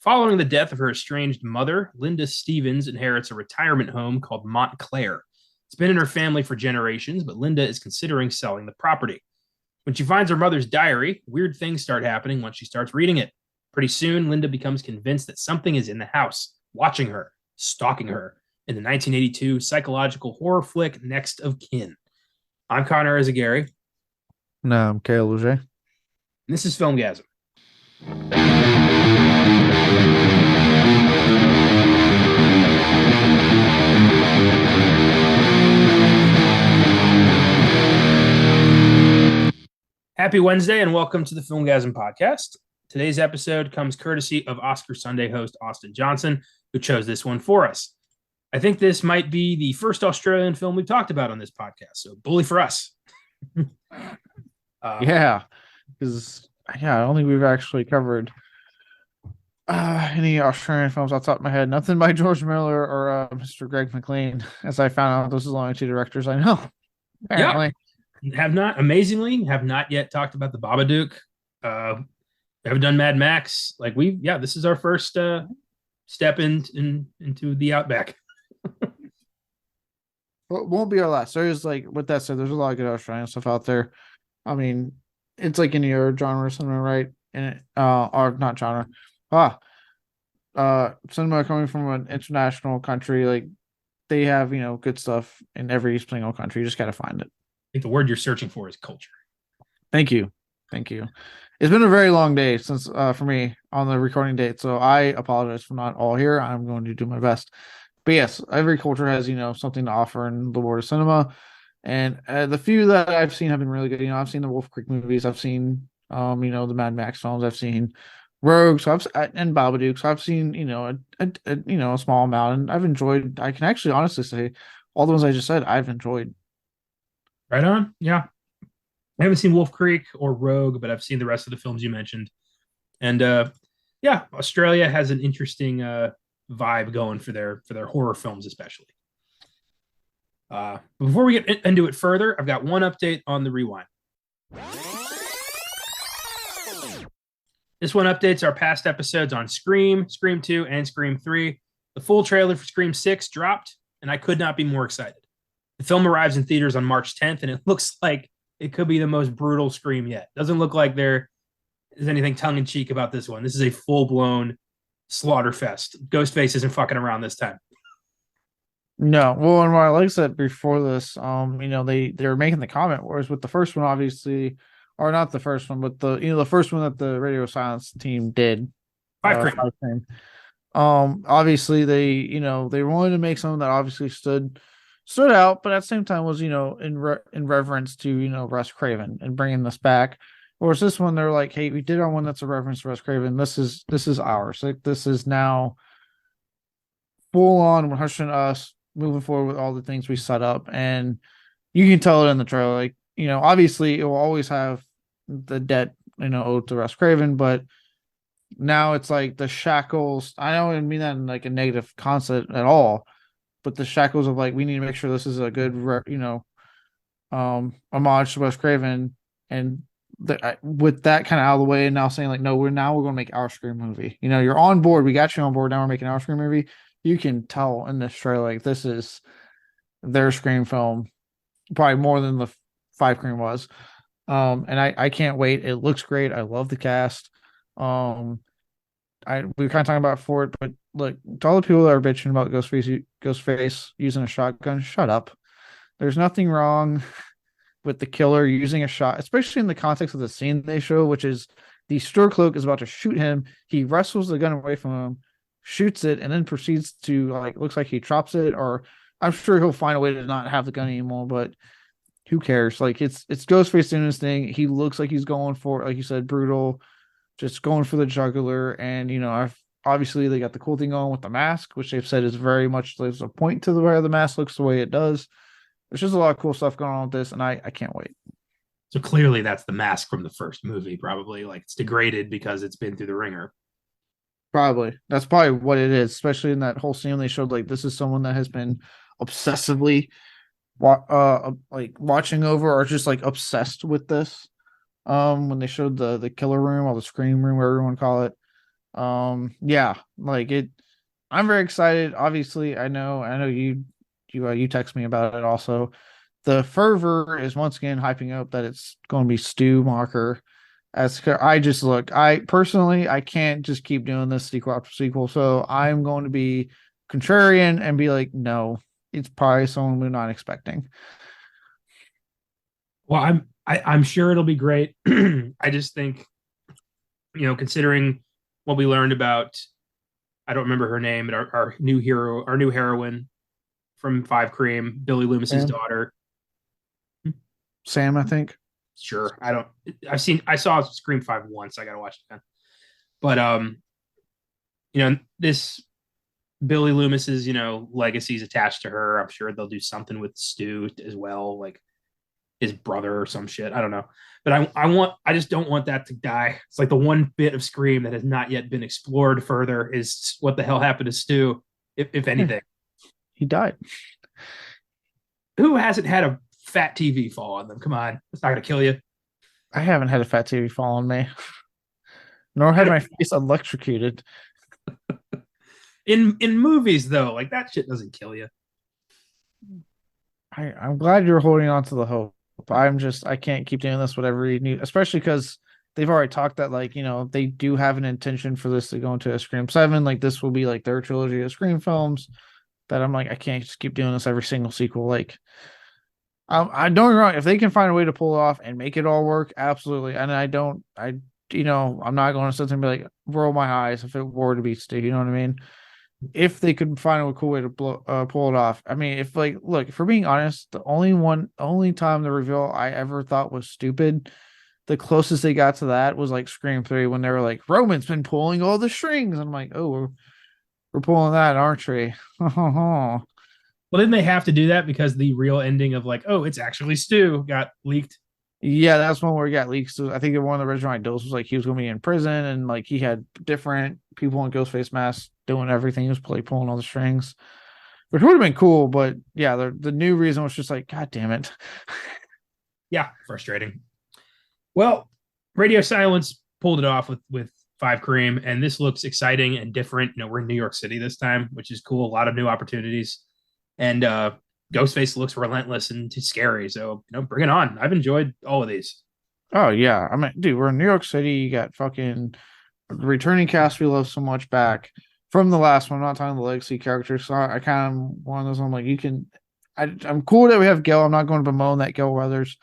Following the death of her estranged mother, Linda Stevens inherits a retirement home called Montclair. It's been in her family for generations, but Linda is considering selling the property. When she finds her mother's diary, weird things start happening once she starts reading it. Pretty soon, Linda becomes convinced that something is in the house, watching her, stalking her, in the 1982 psychological horror flick Next of Kin. I'm Connor Eyzaguirre, and No, I'm Kale Leger. this is Filmgazm. Happy Wednesday and welcome to the Filmgazm podcast. Today's episode comes courtesy of Oscar Sunday host Austin Johnson, who chose this one for us. I think this might be the first Australian film we've talked about on this podcast, so bully for us. Yeah, because I don't think we've actually covered any Australian films off the top of my head. Nothing by George Miller or Mr. Greg McLean, as I found out those are the only two directors I know. Yeah, Apparently, have not yet talked about the Babadook. We haven't done Mad Max. This is our first step into the Outback. well, it won't be our last. There's with that said, there's a lot of good Australian stuff out there. I mean, it's like any other genre cinema, right? And or not genre. Cinema coming from an international country, like they have good stuff in every single country. You just gotta find it. I think the word you're searching for is culture. Thank you. Thank you. It's been a very long day since for me on the recording date, so I apologize for not all here. I'm going to do my best. But yes, every culture has something to offer in the world of cinema, and the few that I've seen have been really good. I've seen the Wolf Creek movies, I've seen the Mad Max films, I've seen Rogue, and Babadook. So I've seen a small amount, and I've enjoyed. I can actually honestly say all the ones I just said I've enjoyed. Right on. Yeah. I haven't seen Wolf Creek or Rogue, but I've seen the rest of the films you mentioned. And yeah, Australia has an interesting vibe going for their horror films, especially. Before we get into it further, I've got one update on the rewind. This one updates our past episodes on Scream, Scream 2, and Scream 3. The full trailer for Scream 6 dropped, and I could not be more excited. The film arrives in theaters on March 10th, and it looks like it could be the most brutal Scream yet. Doesn't look like there is anything tongue-in-cheek about this one. This is a full-blown slaughter fest. Ghostface isn't fucking around this time. No, well, and what I like said before this, they were making the comment, whereas with the first one, obviously, or not the first one, but the first one that the Radio Silence team did, Five Cream. Five Cream. Obviously they wanted to make something that obviously stood out, but at the same time was in reverence to Russ Craven and bringing this back. Whereas this one, they're like, hey, we did our one that's a reference to Russ Craven. This is ours. Like this is now full on 100% us moving forward with all the things we set up, and you can tell it in the trailer. Like obviously it will always have the debt owed to Russ Craven, but now it's like the shackles. I don't mean that in like a negative concept at all, but the shackles of like we need to make sure this is a good homage to Wes Craven, and with that kind of out of the way, and now saying like no, we're going to make our Scream movie. You're on board. We got you on board. Now we're making our Scream movie. You can tell in this trailer like this is their Scream film, probably more than the Five Cream was. And I can't wait. It looks great. I love the cast. We were kind of talking about it for it, but look, to all the people that are bitching about Ghostface using a shotgun, shut up. There's nothing wrong with the killer using a shot, especially in the context of the scene they show, which is the store cloak is about to shoot him. He wrestles the gun away from him, shoots it, and then proceeds to looks like he drops it, or I'm sure he'll find a way to not have the gun anymore, but who cares? Like it's Ghostface doing his thing. He looks like he's going for, like you said, brutal, just going for the jugular. And obviously they got the cool thing on with the mask, which they've said is very much there's a point to where the mask looks the way it does. There's just a lot of cool stuff going on with this, and I can't wait. So clearly that's the mask from the first movie, probably. Like it's degraded because it's been through the ringer. Probably. That's probably what it is, especially in that whole scene they showed like this is someone that has been obsessively watching over or just like obsessed with this. When they showed the killer room or the scream room, whatever you want to call it. Yeah, like it. I'm very excited. Obviously, I know you text me about it also. The fervor is once again hyping up that it's going to be Stu Macher. I just look, I personally, I can't just keep doing this sequel after sequel. So I'm going to be contrarian and be like, no, it's probably someone we're not expecting. Well, I'm sure it'll be great. I just think, considering what we learned about, I don't remember her name, but our new hero, our new heroine from Five Cream, Billy Loomis's Sam, daughter. Sam, I think. Sure, I don't. I saw Scream 5 once. I gotta watch it again. But this Billy Loomis's, legacy is attached to her. I'm sure they'll do something with Stu as well, like his brother or some shit. I don't know. But I just don't want that to die. It's like the one bit of Scream that has not yet been explored further is what the hell happened to Stu, if Yeah, anything. he died. Who hasn't had a fat TV fall on them? Come on. It's not gonna kill you. I haven't had a fat TV fall on me, nor had my face electrocuted. In movies though, like that shit doesn't kill you. I'm glad you're holding on to the hope. I can't keep doing this whatever you need, especially because they've already talked that like, they do have an intention for this to go into a Scream 7. Like this will be like their trilogy of Scream films that I'm like, I can't just keep doing this every single sequel. Like I don't get me wrong, if they can find a way to pull it off and make it all work, absolutely. And I'm not going to sit there and be like, roll my eyes if it were to be Steve, you know what I mean? If they could find a cool way to pull it off. I mean, if like, look, for being honest, only time the reveal I ever thought was stupid, the closest they got to that was like Scream 3 when they were like, Roman's been pulling all the strings. I'm like, oh, we're pulling that, aren't we? Well, didn't they have to do that because the real ending of like, oh, it's actually Stu got leaked? Yeah, that's one where he got leaked. So I think one of the original ideals was like he was going to be in prison and like he had different people in ghost face masks doing everything. He was pulling all the strings, which would have been cool. But yeah, the new reason was just like, God damn it. Yeah, frustrating. Well, Radio Silence pulled it off with Five Cream, and this looks exciting and different. We're in New York City this time, which is cool. A lot of new opportunities, and Ghostface looks relentless and scary. So bring it on. I've enjoyed all of these. Oh yeah, I mean, dude, we're in New York City. You got fucking returning cast we love so much back from the last one. I'm not talking the legacy characters. So I kind of one of those. I'm like, you can. I'm cool that we have Gil. I'm not going to bemoan that Gil Weathers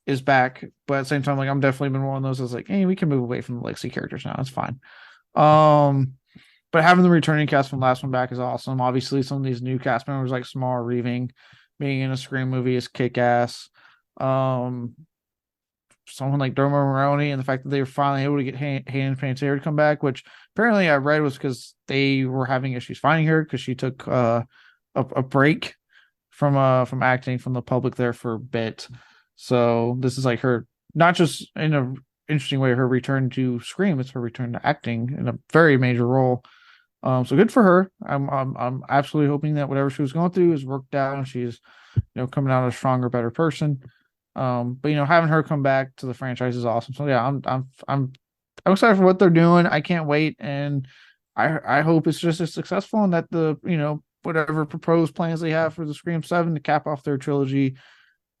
is back, but at the same time, like I'm definitely been one of those that's like, hey, we can move away from the legacy characters now. It's fine. Um, but having the returning cast from last one back is awesome. Obviously, some of these new cast members like Samara Reeving being in a Scream movie is kick ass. Um, Someone like Dermot Mulroney and the fact that they were finally able to get Hayden Panettiere to come back, which apparently I read was because they were having issues finding her because she took a break from acting from the public there for a bit. So this is like her not just in a interesting way her return to Scream, it's her return to acting in a very major role. So good for her. I'm absolutely hoping that whatever she was going through is worked out and she's coming out a stronger, better person. But having her come back to the franchise is awesome. So yeah, I'm excited for what they're doing. I can't wait, and I hope it's just as successful and that the whatever proposed plans they have for the Scream 7 to cap off their trilogy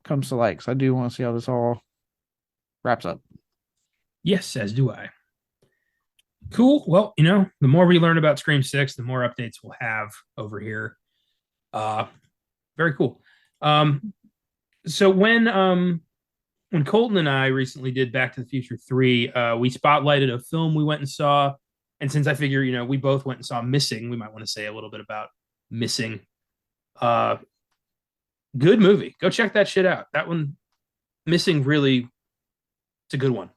comes to light. Because I do want to see how this all wraps up. Yes, as do I. Cool. Well, the more we learn about Scream 6, the more updates we'll have over here. Very cool. So when Colton and I recently did Back to the Future 3, we spotlighted a film we went and saw. And since I figure, we both went and saw Missing, we might want to say a little bit about Missing. Good movie. Go check that shit out. That one, Missing, really, it's a good one.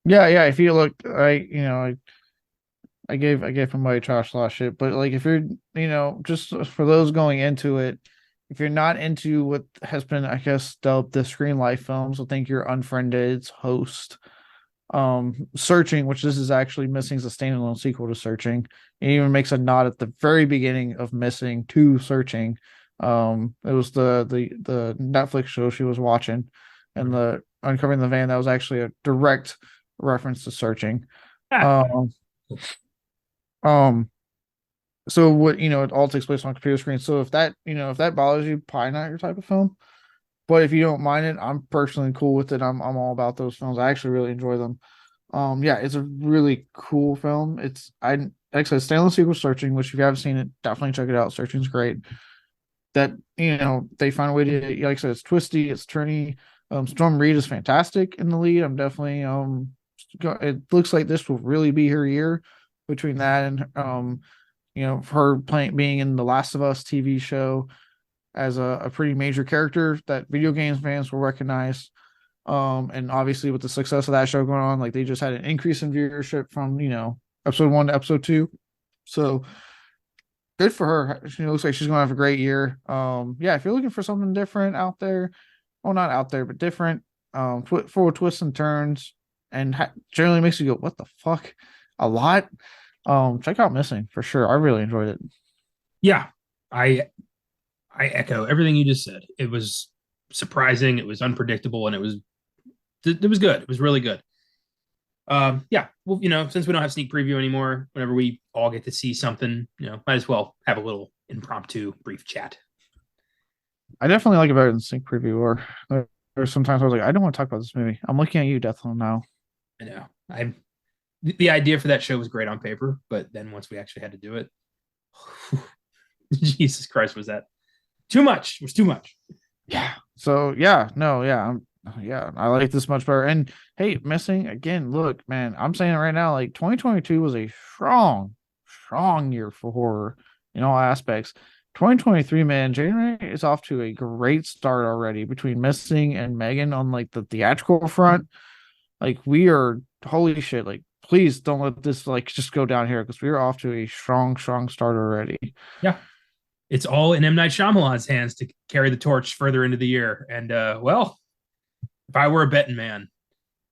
Yeah. If you look, I gave him my trash last shit, but like if you're just for those going into it, if you're not into what has been, I guess, dubbed the Screen Life films, I think you're Unfriended's host. Searching, which this is actually Missing's a standalone sequel to Searching. It even makes a nod at the very beginning of Missing to Searching. It was the Netflix show she was watching, and the Uncovering the Van that was actually a direct reference to Searching. Um, um, so what it all takes place on a computer screen. So if that bothers you, probably not your type of film. But if you don't mind it, I'm personally cool with it. I'm all about those films. I actually really enjoy them. Yeah, it's a really cool film. Like I said, Stanley Sequel Searching, which if you haven't seen it, definitely check it out. Searching's great. That they find a way to, like I said, it's twisty, it's turny. Storm Reed is fantastic in the lead. I'm definitely it looks like this will really be her year between that and her playing being in the Last of Us TV show as a pretty major character that video games fans will recognize. And obviously with the success of that show going on, like they just had an increase in viewership from episode 1 to episode 2. So good for her. She looks like she's gonna have a great year. Yeah, if you're looking for something different out there, well, not out there, but different, full of twists and turns, and generally makes you go, "What the fuck?" a lot. Check out Missing for sure. I really enjoyed it. Yeah, I I echo everything you just said. It was surprising, it was unpredictable, and it was good. It was really good. Yeah, well, since we don't have sneak preview anymore, whenever we all get to see something, might as well have a little impromptu brief chat. I definitely like it better than Sync Preview. Or there's sometimes I was like, I don't want to talk about this movie. I'm looking at you, Deathloop now. I know. The idea for that show was great on paper, but then once we actually had to do it, Jesus Christ, was that too much? It was too much. Yeah. So yeah, no, yeah, yeah, I like this much better. And hey, Missing again. Look, man, I'm saying it right now. Like 2022 was a strong year for horror in all aspects. 2023, man, January is off to a great start already between Missing and Megan on like the theatrical front. Like we are holy shit. Like please don't let this like just go down here because we are off to a strong start already. Yeah, it's all in M. Night Shyamalan's hands to carry the torch further into the year. And well, if I were a betting man,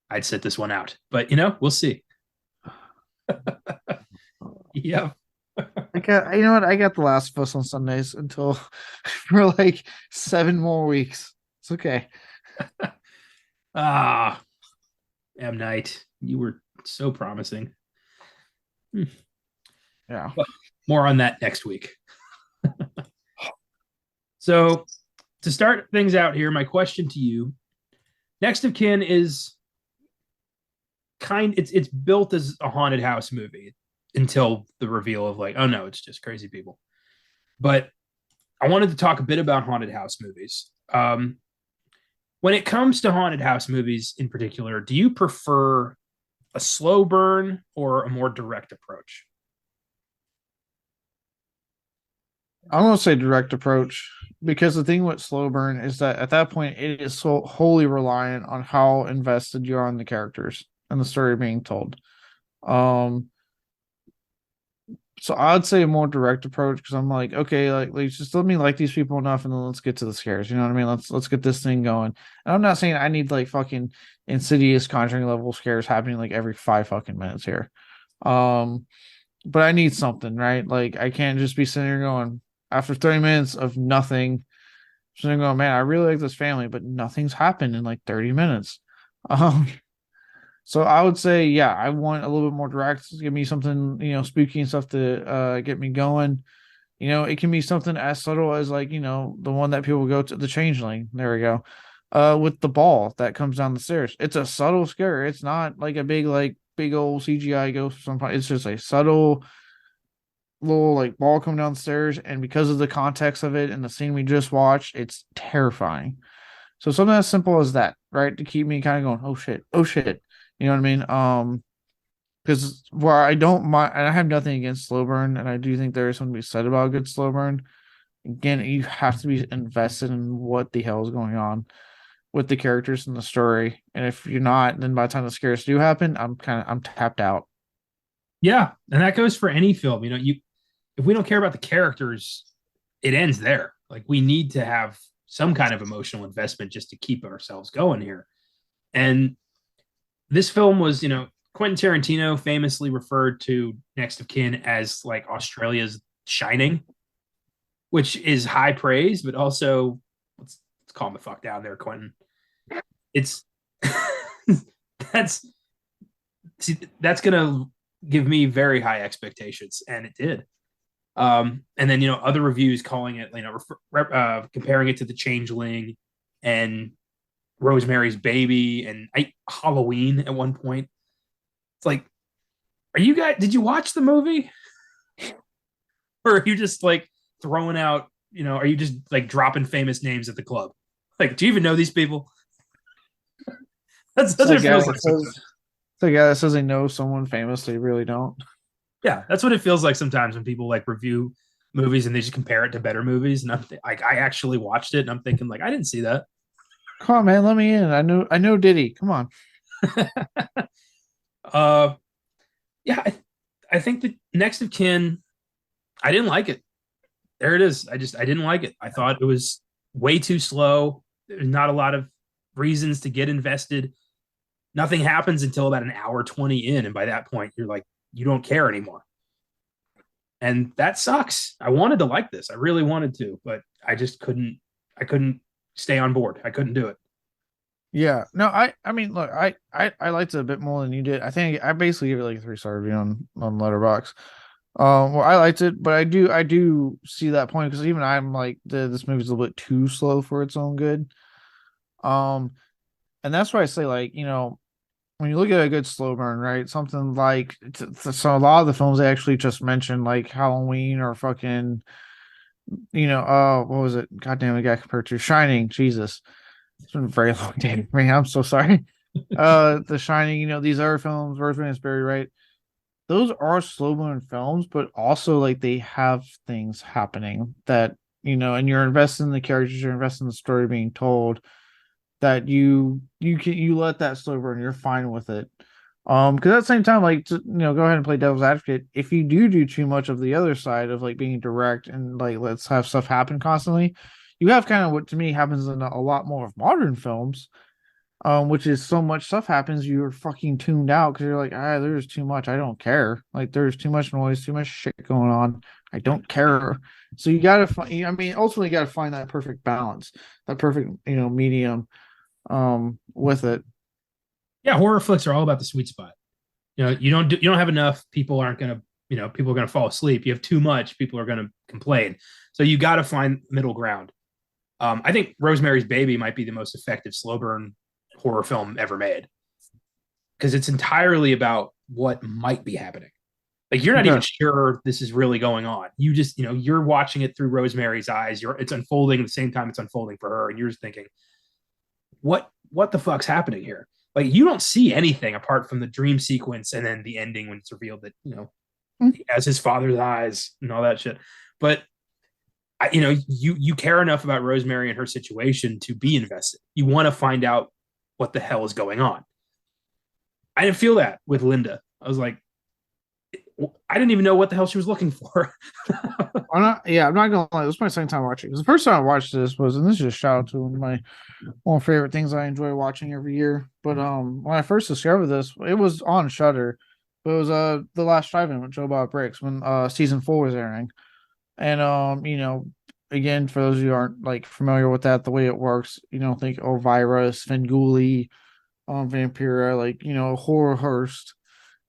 I'd sit this one out. But we'll see. Yeah. I got you know what? I got The Last of Us on Sundays until for like 7 more weeks. It's okay. Ah, M. Night, you were so promising. Yeah. But more on that next week. So, to start things out here, my question to you: Next of Kin is it's built as a haunted house movie until the reveal of like, oh no, it's just crazy people. But I wanted to talk a bit about haunted house movies. When it comes to haunted house movies in particular, do you prefer a slow burn or a more direct approach? I'm gonna say direct approach because the thing with slow burn is that at that point it is so wholly reliant on how invested you are in the characters and the story being told. Um, so I'd say a more direct approach because I'm like, okay, like just let me like these people enough, and then let's get to the scares. You know what I mean? Let's get this thing going. And I'm not saying I need like fucking Insidious Conjuring level scares happening like every 5 fucking minutes here. Um, but I need something, right? Like I can't just be sitting here going after 30 minutes of nothing, sitting there going, man, I really like this family, but nothing's happened in like 30 minutes. Um, so I would say, yeah, I want a little bit more direct. Give me something, spooky and stuff to get me going. It can be something as subtle as like, the one that people go to, the changeling. There we go. With the ball that comes down the stairs. It's a subtle scare. It's not like a big old CGI ghost or something. It's just a subtle little like ball coming down the stairs. And because of the context of it and the scene we just watched, it's terrifying. So something as simple as that, right? To keep me kind of going, oh shit. You know what I mean? Because where I don't mind, and I have nothing against slow burn, and I do think there is something to be said about a good slow burn. Again, you have to be invested in what the hell is going on with the characters and the story. And if you're not, then by the time the scares do happen, I'm tapped out. Yeah, and that goes for any film. If we don't care about the characters, it ends there. Like we need to have some kind of emotional investment just to keep ourselves going here. And this film was, Quentin Tarantino famously referred to Next of Kin as like Australia's Shining, which is high praise, but also let's calm the fuck down there, Quentin. It's that's see, that's gonna give me very high expectations, and it did. And then other reviews calling it, comparing it to The Changeling and Rosemary's Baby and Halloween at one point. It's like, are you guys? Did you watch the movie, or are you just like throwing out? Are you just like dropping famous names at the club? Like, do you even know these people? That's what it feels like sometimes. The guy that says they know someone famous, they really don't. Yeah, that's what it feels like sometimes when people like review movies and they just compare it to better movies. And like, I actually watched it, and I'm thinking like, I didn't see that. Come on, man, let me in. I know Diddy. Come on. uh, yeah, I think the Next of Kin, I didn't like it. There it is. I didn't like it. I thought it was way too slow. There's not a lot of reasons to get invested. Nothing happens until about an hour 20 in, and by that point, you're like, you don't care anymore. And that sucks. I wanted to like this. I really wanted to, but I just couldn't. I couldn't stay on board. I couldn't do it. Yeah. No, I mean, look, I liked it a bit more than you did. I think I basically give it like a 3-star review on Letterboxd. Well, I liked it, but I do see that point because even I'm like this movie's a little bit too slow for its own good. Um, and that's why I say like when you look at a good slow burn, right? Something like so a lot of the films they actually just mentioned like Halloween or fucking what was it? God damn it, got compared to Shining. Jesus, it's been a very long day for me. I'm so sorry. The Shining, these other films, Rosemary's Baby, right? Those are slow burn films, but also like they have things happening that and you're investing in the characters, you're investing in the story being told. That you let that slow burn, you're fine with it. Because at the same time, like go ahead and play devil's advocate. If you do too much of the other side of like being direct and like let's have stuff happen constantly, you have kind of what to me happens in a lot more of modern films, which is so much stuff happens, you're fucking tuned out because you're like, there's too much. I don't care. Like there's too much noise, too much shit going on. I don't care. So you gotta find. I mean, ultimately, you gotta find that perfect balance, that perfect medium, with it. Yeah, horror flicks are all about the sweet spot. You don't have enough, people aren't gonna people are gonna fall asleep. You have too much, people are gonna complain. So you got to find middle ground. I think Rosemary's Baby might be the most effective slow burn horror film ever made because it's entirely about what might be happening. Like you're not even Okay. sure this is really going on. You just you're watching it through Rosemary's eyes. It's unfolding at the same time it's unfolding for her, and you're just thinking, what the fuck's happening here? Like you don't see anything apart from the dream sequence and then the ending when it's revealed that he has his father's eyes and all that shit. But you care enough about Rosemary and her situation to be invested. You want to find out what the hell is going on. I didn't feel that with Linda. I was like, I didn't even know what the hell she was looking for. I'm not gonna lie. This is my second time watching. Because the first time I watched this was, and this is a shout out to one of my favorite things I enjoy watching every year. But when I first discovered this, it was on Shudder. But it was The Last Drive-In with Joe Bob Briggs when season 4 was airing. And again, for those of you who aren't like familiar with that, the way it works, think Elvira, Svengoolie, Vampira, like Horror Hearst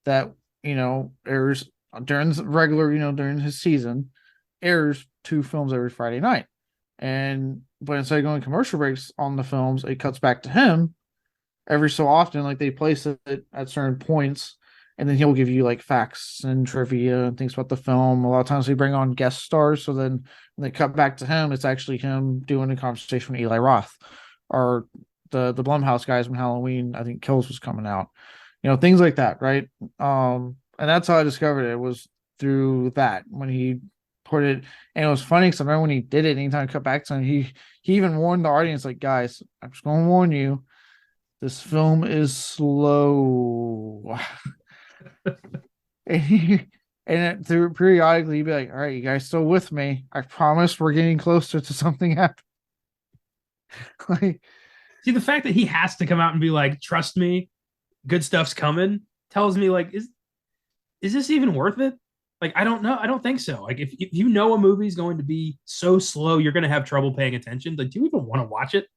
that airs during the regular, during his season, airs 2 films every Friday night. But instead of going commercial breaks on the films, it cuts back to him every so often. Like they place it at certain points, and then he'll give you like facts and trivia and things about the film. A lot of times they bring on guest stars, so then when they cut back to him, it's actually him doing a conversation with Eli Roth or the Blumhouse guys when Halloween, I think, Kills was coming out. Things like that, right? And that's how I discovered it, was through that when he put it. And it was funny because I remember when he did it, anytime I cut back to him, he even warned the audience, like, guys, I'm just gonna warn you, this film is slow. Through periodically he'd be like, all right, you guys still with me? I promise we're getting closer to something happening. Like, see, the fact that he has to come out and be like, trust me, good stuff's coming, tells me like, is this even worth it? Like, I don't know. I don't think so. Like, if you know a movie's going to be so slow, you're going to have trouble paying attention. Like, do you even want to watch it?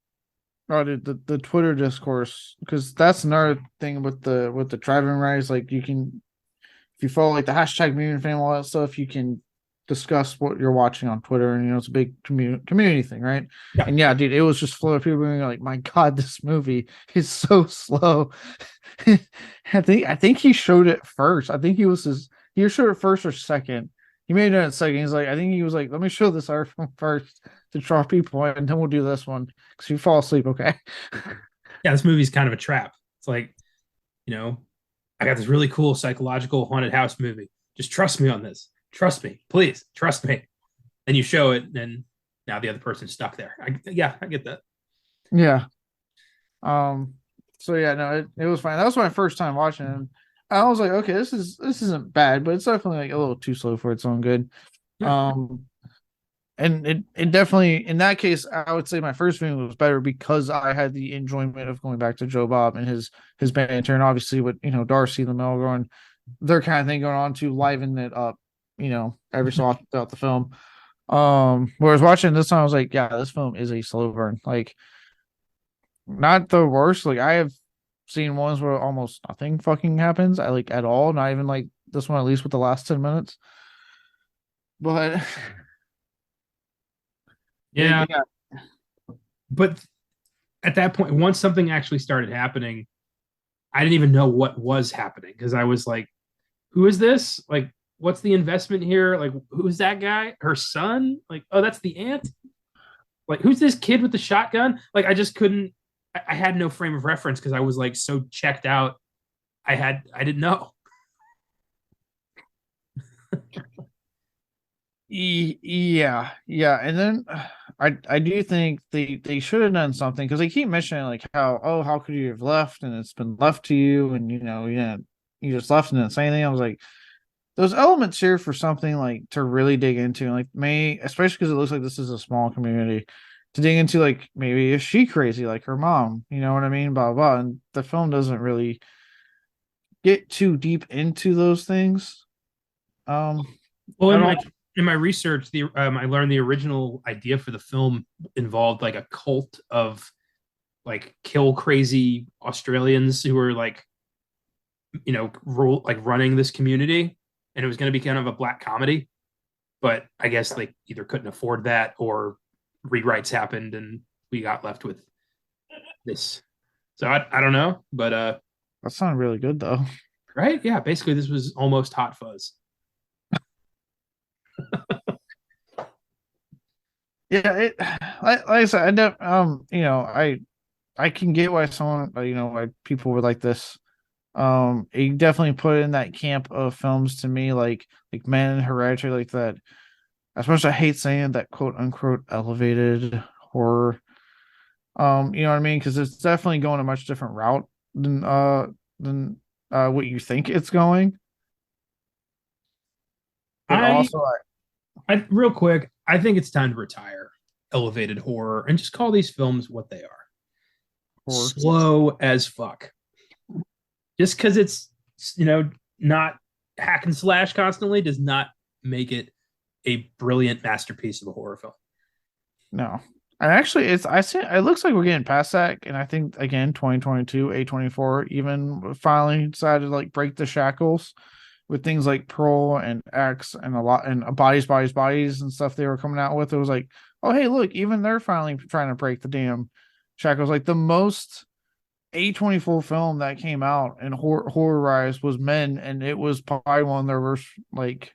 Oh, dude, the Twitter discourse, because that's another thing with the driving rights. Like you can, if you follow like the hashtag Mutant Fam, all that stuff, you can discuss what you're watching on Twitter, and it's a big community thing, right? Yeah. And yeah, dude, it was just full of people being like, "My God, this movie is so slow." I think he showed it first. I think he showed it first or second. He made it second. He's like, I think he was like, "Let me show this art film first to draw people, and then we'll do this one." Because you fall asleep, okay? Yeah, this movie's kind of a trap. It's like, you know, I got this really cool psychological haunted house movie. Just trust me on this. Trust me, please. Trust me. And you show it, and now the other person's stuck there. Yeah, I get that. Yeah. Um, so yeah, no, it was fine. That was my first time watching it. I was like, okay, this isn't bad, but it's definitely like a little too slow for its own good. Yeah. Um, and it definitely in that case, I would say my first viewing was better because I had the enjoyment of going back to Joe Bob and his banter, and obviously with Darcy the Mel going their kind of thing going on to liven it up, every so often throughout the film. Whereas watching this time, I was like, yeah, this film is a slow burn. Like not the worst. Like I have seen ones where almost nothing fucking happens. I like at all. Not even like this one, at least with the last 10 minutes. But Yeah. yeah, But at that point, once something actually started happening, I didn't even know what was happening because I was like, who is this? Like, what's the investment here? Like, who's that guy? Her son? Like, oh, that's the aunt? Like, who's this kid with the shotgun? Like, I just couldn't, I had no frame of reference because I was like so checked out. I didn't know. yeah, and then I do think they should have done something because they keep mentioning like how could you have left and it's been left to you and you just left and didn't say anything. I was like those elements here for something like to really dig into, like may especially because it looks like this is a small community to dig into, like maybe is she crazy like her mom, you know what I mean, blah blah. And the film doesn't really get too deep into those things um Well, at all. in my research, I learned the original idea for the film involved like a cult of like kill crazy Australians who were like running this community, and it was going to be kind of a black comedy. But I guess they either couldn't afford that or rewrites happened, and we got left with this. So I don't know, but That sounded really good though. right, yeah, basically this was almost Hot Fuzz. Yeah, like I said, I can get why someone, why people would like this. It definitely put in that camp of films to me, like Man and Hereditary, like that. As much as I hate saying that quote unquote elevated horror, you know what I mean? Because it's definitely going a much different route than what you think it's going. But I also, I real quick, I think it's time to retire elevated horror and just call these films what they are. horror. Slow as fuck. Just because it's not hack and slash constantly does not make it a brilliant masterpiece of a horror film. No. And actually it's I see it looks like we're getting past that. And I think again 2022, A24 even finally decided to like break the shackles with things like Pearl and X and a lot and bodies and stuff they were coming out with. It was like, oh hey, look, even they're finally trying to break the damn shackles. Like the most A24 film that came out and horrorized was Men, and it was probably one of their worst like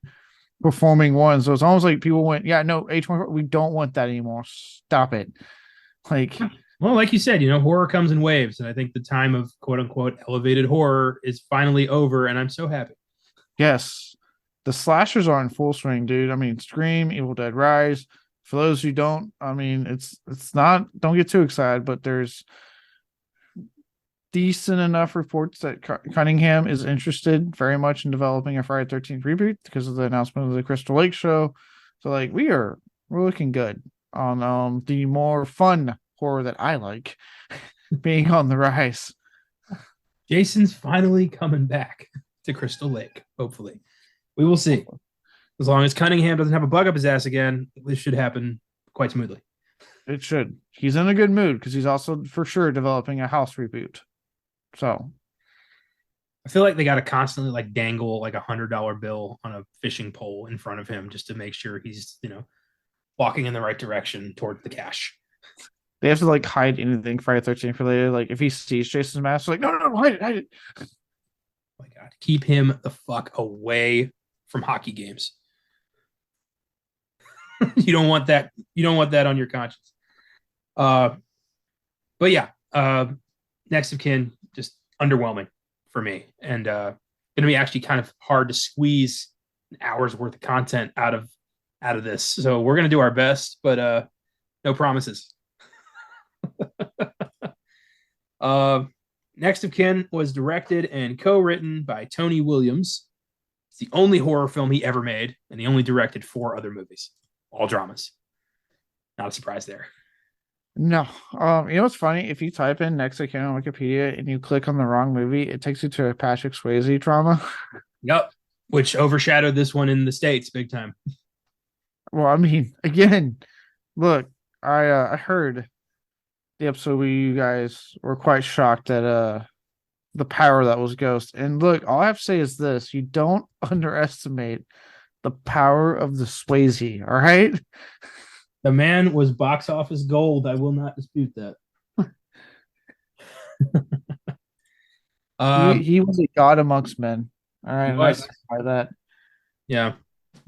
performing one. So it's almost like people went, yeah, no, H1, we don't want that anymore. Stop it. Like, Well, like you said, horror comes in waves, and I think the time of quote unquote elevated horror is finally over, and I'm so happy. yes, the slashers are in full swing, dude. I mean, Scream, Evil Dead Rise. For those who don't, I mean, it's not. Don't get too excited, but there's decent enough reports that Cunningham is interested very much in developing a Friday 13th reboot because of the announcement of the Crystal Lake show. So like we're looking good on the more fun horror that I like being on the rise. Jason's finally coming back to Crystal Lake. Hopefully, we will see. As long as Cunningham doesn't have a bug up his ass again, this should happen quite smoothly. It should. He's in a good mood because he's also for sure developing a house reboot. So I feel like they got to constantly like dangle like $100 bill on a fishing pole in front of him just to make sure he's walking in the right direction towards the cash. they have to like hide anything Friday 13th for later. Like if he sees Jason's mask, like no, hide it, hide it. Oh my God, keep him the fuck away from hockey games. You don't want that. You don't want that on your conscience. Uh, but yeah, next of kin, just underwhelming for me, and gonna be actually kind of hard to squeeze an hour's worth of content out of this. So we're gonna do our best, but no promises. uh, Next of kin was directed and co-written by Tony Williams. It's the only horror film he ever made, and he only directed 4 other movies, all dramas. Not a surprise there. No. You know what's funny? If you type in next of kin on Wikipedia and you click on the wrong movie, it takes you to a Patrick Swayze drama. Yep. Which overshadowed this one in the States big time. Well, I mean, again, look, I heard the episode where you guys were quite shocked at the power that was Ghost. And look, all I have to say is this: you don't underestimate the power of the Swayze. All right. The man was box office gold. I will not dispute that. He was a god amongst men. All right, He and I was. stand by that. Yeah.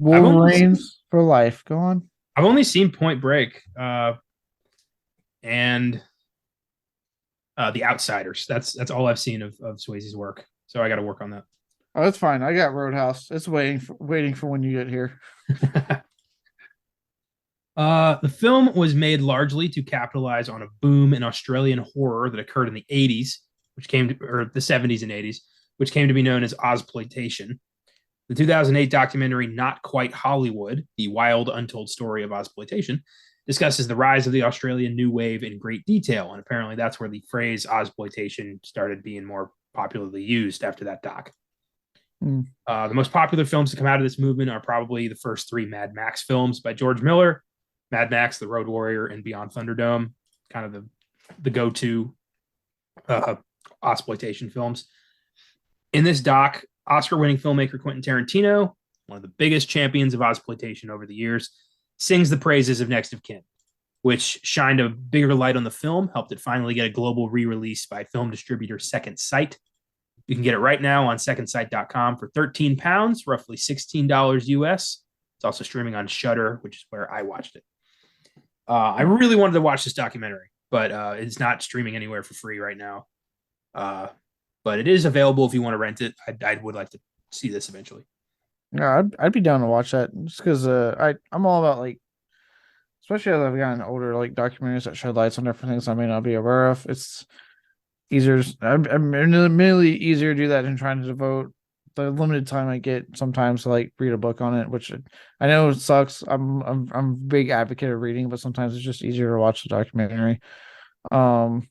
I've only Wolverines for life. Go on. I've only seen Point Break and The Outsiders. That's all I've seen of Swayze's work. So I got to work on that. Oh, that's fine. I got Roadhouse. It's waiting for when you get here. The film was made largely to capitalize on a boom in Australian horror that occurred in the 80s, or the 70s and 80s, which came to be known as Ozploitation. The 2008 documentary Not Quite Hollywood, the wild untold story of Ozploitation, discusses the rise of the Australian new wave in great detail, and apparently that's where the phrase Ozploitation started being more popularly used after that doc. The most popular films to come out of this movement are probably the first 3 Mad Max films by George Miller, Mad Max, The Road Warrior, and Beyond Thunderdome, kind of the go-to Ozploitation films. In this doc, Oscar-winning filmmaker Quentin Tarantino, one of the biggest champions of Ozploitation over the years, sings the praises of Next of Kin, which shined a bigger light on the film, helped it finally get a global re-release by film distributor Second Sight. You can get it right now on secondsight.com for £13, roughly $16 US. It's also streaming on Shudder, which is where I watched it. I really wanted to watch this documentary, but it's not streaming anywhere for free right now. But it is available if you want to rent it. I would like to see this eventually. Yeah, I'd be down to watch that just because I'm all about like, especially as I've gotten older, like documentaries that shed lights on different things I may not be aware of. It's easier. I'm admittedly easier to do that than trying to devote the limited time I get sometimes to like read a book on it, which I know it sucks. I'm a big advocate of reading, but sometimes it's just easier to watch the documentary. But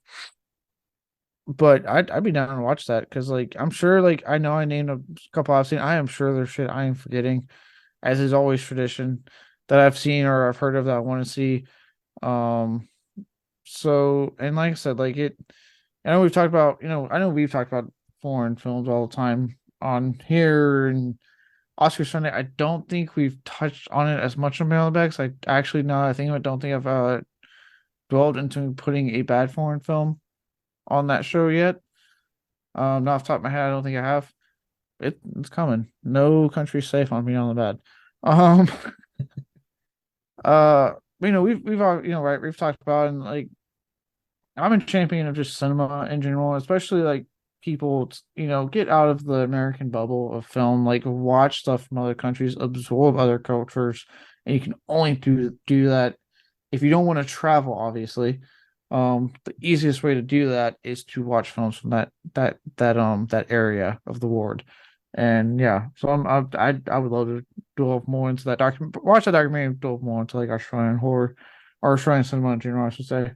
I'd be down to watch that because like I'm sure like I know I named a couple I've seen. I am sure there's shit I am forgetting, as is always tradition, that I've seen or I've heard of that I want to see. So and like I said, like it. I know we've talked about I know we've talked about foreign films all the time on here and Oscar Sunday. I don't think we've touched on it as much on Mailbags. I actually now I think I don't think I've dwelled into putting a bad foreign film on that show yet. Not off the top of my head, I don't think I have. It's coming. No country's safe on me on the bad. We've all right. We've talked about and like I'm a champion of just cinema in general, especially like people get out of the American bubble of film, like watch stuff from other countries, absorb other cultures, and you can only do that if you don't want to travel, obviously. The easiest way to do that is to watch films from that area of the world. And yeah, so I would love to delve more into that document, watch that documentary, and delve more into like Australian horror or Australian cinema in general, I should say.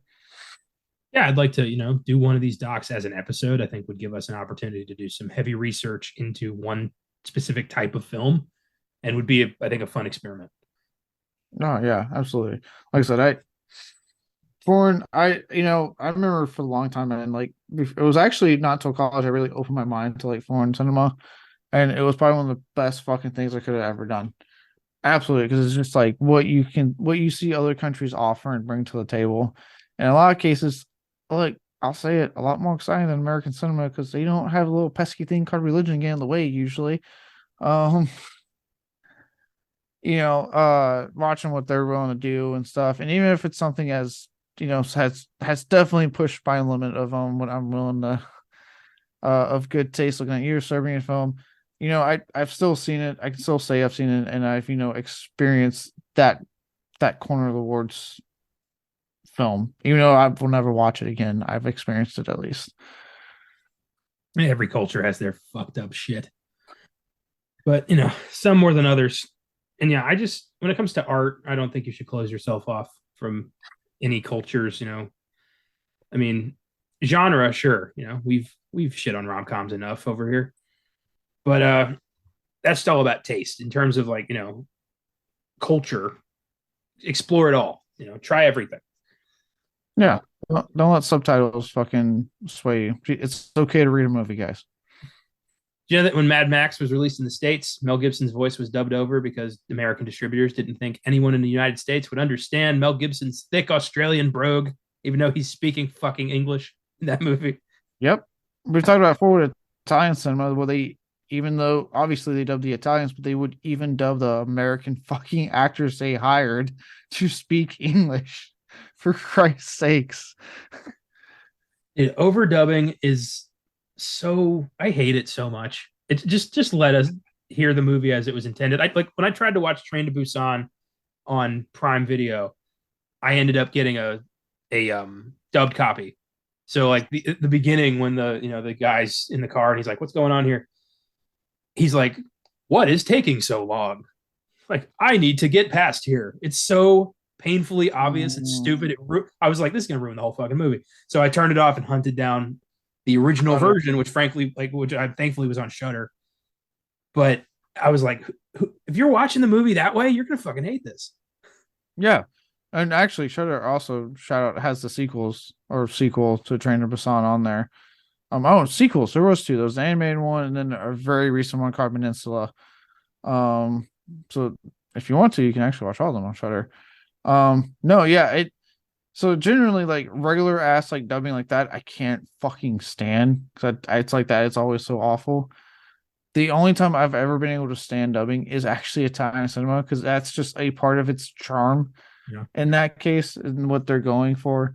Yeah, I'd like to, do one of these docs as an episode. I think would give us an opportunity to do some heavy research into one specific type of film and would be, I think, a fun experiment. Oh yeah, absolutely. Like I said, Foreign, I remember for a long time, and like it was actually not till college I really opened my mind to like foreign cinema, and it was probably one of the best fucking things I could have ever done. Absolutely, because it's just like what you see other countries offer and bring to the table. In a lot of cases, like I'll say it, a lot more exciting than American cinema because they don't have a little pesky thing called religion getting in the way usually. Um, watching what they're willing to do and stuff, and even if it's something as has definitely pushed my limit of what I'm willing to of good taste looking at your Serbian film. I've still seen it. I can still say I've seen it, and I've experienced that corner of the world's film. Even though I will never watch it again, I've experienced it at least. Every culture has their fucked up shit, but some more than others. And yeah, I just when it comes to art, I don't think you should close yourself off from any cultures. I mean, genre, sure. We've shit on rom coms enough over here, but that's all about taste in terms of like culture. Explore it all. Try everything. Yeah, don't let subtitles fucking sway you. It's okay to read a movie, guys. Do you know that when Mad Max was released in the States, Mel Gibson's voice was dubbed over because American distributors didn't think anyone in the United States would understand Mel Gibson's thick Australian brogue, even though he's speaking fucking English in that movie. Yep, we talked about forward Italian cinema. Well, they even though obviously they dubbed the Italians, but they would even dub the American fucking actors they hired to speak English. For Christ's sakes. Overdubbing is so I hate it so much. It's just let us hear the movie as it was intended. I like when I tried to watch Train to Busan on Prime Video, I ended up getting a dubbed copy. So like the beginning when the guy's in the car and he's like, "What's going on here?" He's like, "What is taking so long?" Like, I need to get past here. It's so painfully obvious and stupid. I was like, this is gonna ruin the whole fucking movie. So I turned it off and hunted down the original version, which frankly, which I thankfully was on Shutter. But I was like, if you're watching the movie that way, you're gonna fucking hate this. Yeah. And actually, Shutter also shout out has the sequel to Train to Busan on there. Sequels. There was two. There was the animated one and then a very recent one called Peninsula. So if you want to, you can actually watch all of them on Shutter. No, yeah, so generally like regular ass like dubbing like that, I can't fucking stand because it's like that. It's always so awful. The only time I've ever been able to stand dubbing is actually Italian cinema because that's just a part of its charm. Yeah. In that case, and what they're going for.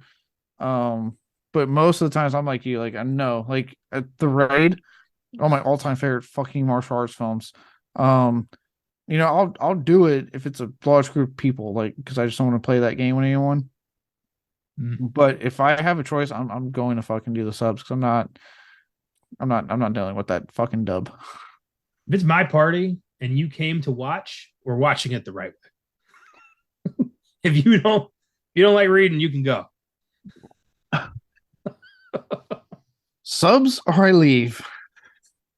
But most of the times I'm like you, like I know, like at The Raid, all my all time favorite fucking martial arts films. Um, I'll do it if it's a large group of people, like because I just don't want to play that game with anyone. But if I have a choice, I'm going to fucking do the subs because I'm not dealing with that fucking dub. If it's my party and you came to watch, we're watching it the right way. If you don't like reading, you can go. Subs or I leave.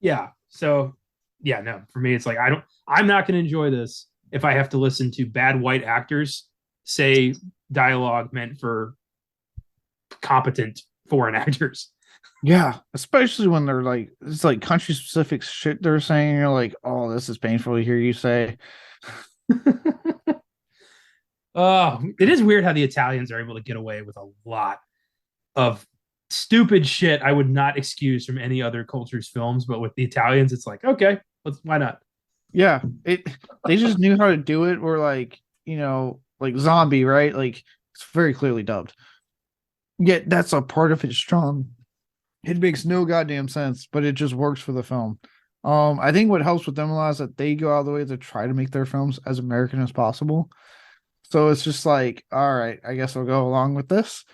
Yeah. So yeah, no, for me, it's like I'm not going to enjoy this if I have to listen to bad white actors say dialogue meant for competent foreign actors. Yeah, especially when they're like it's like country specific shit they're saying. You're like, oh, this is painful to hear you say. Oh, it is weird how the Italians are able to get away with a lot of stupid shit I would not excuse from any other culture's films, but with the Italians, it's like, okay, why not? Yeah, they just knew how to do it. Or like like zombie, right? Like it's very clearly dubbed. Yet that's a part of its charm. It makes no goddamn sense, but it just works for the film. I think what helps with them a lot is that they go out of the way to try to make their films as American as possible. So it's just like, all right, I guess I'll go along with this.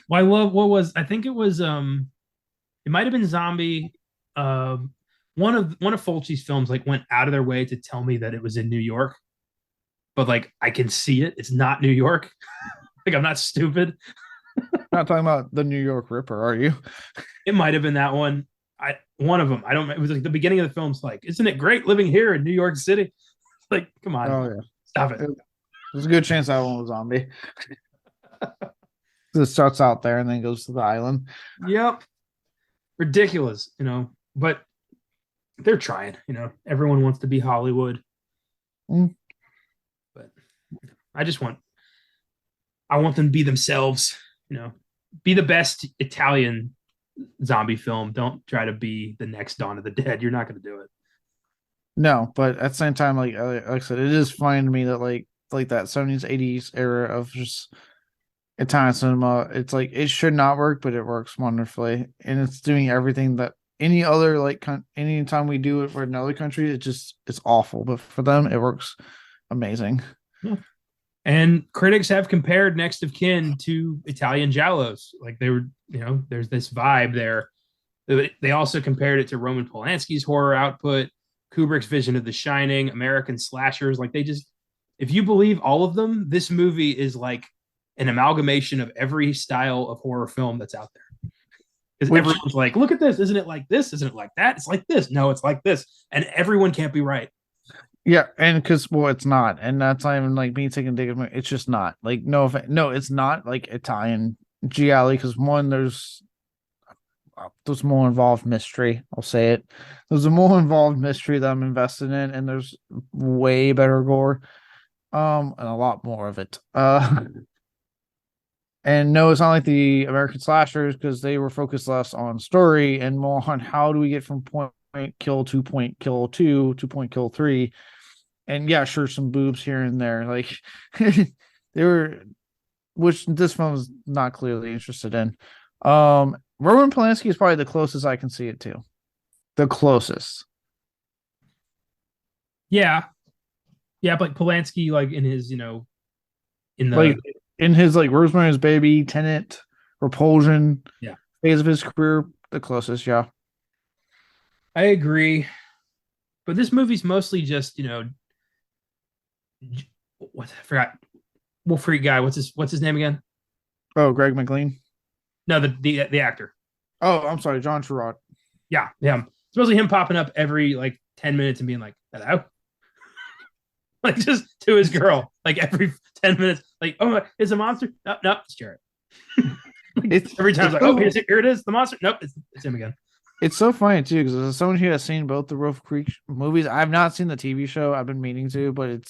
Why? What was? I think it was. It might have been Zombie. One of Fulci's films like went out of their way to tell me that it was in New York, but like I can see it. It's not New York. Like I'm not stupid. Not talking about the New York Ripper, are you? It might have been that one. One of them. I don't. It was like the beginning of the film's like, isn't it great living here in New York City? Like, come on, Oh yeah, stop it. there's a good chance that one was zombie. It starts out there and then goes to the island. Yep. Ridiculous, but they're trying, everyone wants to be Hollywood, Mm. but I just I want them to be themselves, be the best Italian zombie film. Don't try to be the next Dawn of the Dead. You're not going to do it. No, but at the same time, like I said, it is funny to me that like that 70s, 80s era of just Italian cinema, it's like it should not work, but it works wonderfully, and it's doing everything that any other anytime we do it for another country, it's awful, but for them it works amazing. Yeah. And critics have compared Next of Kin to Italian giallos. Like they were, there's this vibe there. They also compared it to Roman Polanski's horror output, Kubrick's vision of The Shining, American slashers. Like if you believe all of them, this movie is like an amalgamation of every style of horror film that's out there. Because everyone's like, look at this. Isn't it like this? Isn't it like that? It's like this. No, it's like this. And everyone can't be right. Yeah, and because it's not, and that's not even like me taking a dig at me. It's just not like no, it's not like Italian giallo because one, there's more involved mystery. I'll say it. There's a more involved mystery that I'm invested in, and there's way better gore, and a lot more of it. And no, it's not like the American slashers because they were focused less on story and more on how do we get from point kill to point kill two to point kill three. And yeah, sure, some boobs here and there. Like they were, which this film is not clearly interested in. Roman Polanski is probably the closest I can see it to. The closest. Yeah. Yeah, but Polanski, like in his, in the like in his like Rosemary's Baby, Tenet, Repulsion, yeah, phase of his career, the closest, yeah. I agree. But this movie's mostly just, what I forgot. Wolf Creek guy. What's his name again? Oh, Greg McLean. No, the actor. Oh, I'm sorry, John Turturro. Yeah, him. It's mostly him popping up every like 10 minutes and being like, hello. Like just to his girl, like every 10 minutes, like, oh, it's a monster. No, no, it's Jared. It's every time it's like, oh, here it is, the monster. Nope, it's him again. It's so funny too, because as someone who has seen both the Wolf Creek movies, I've not seen the TV show. I've been meaning to, but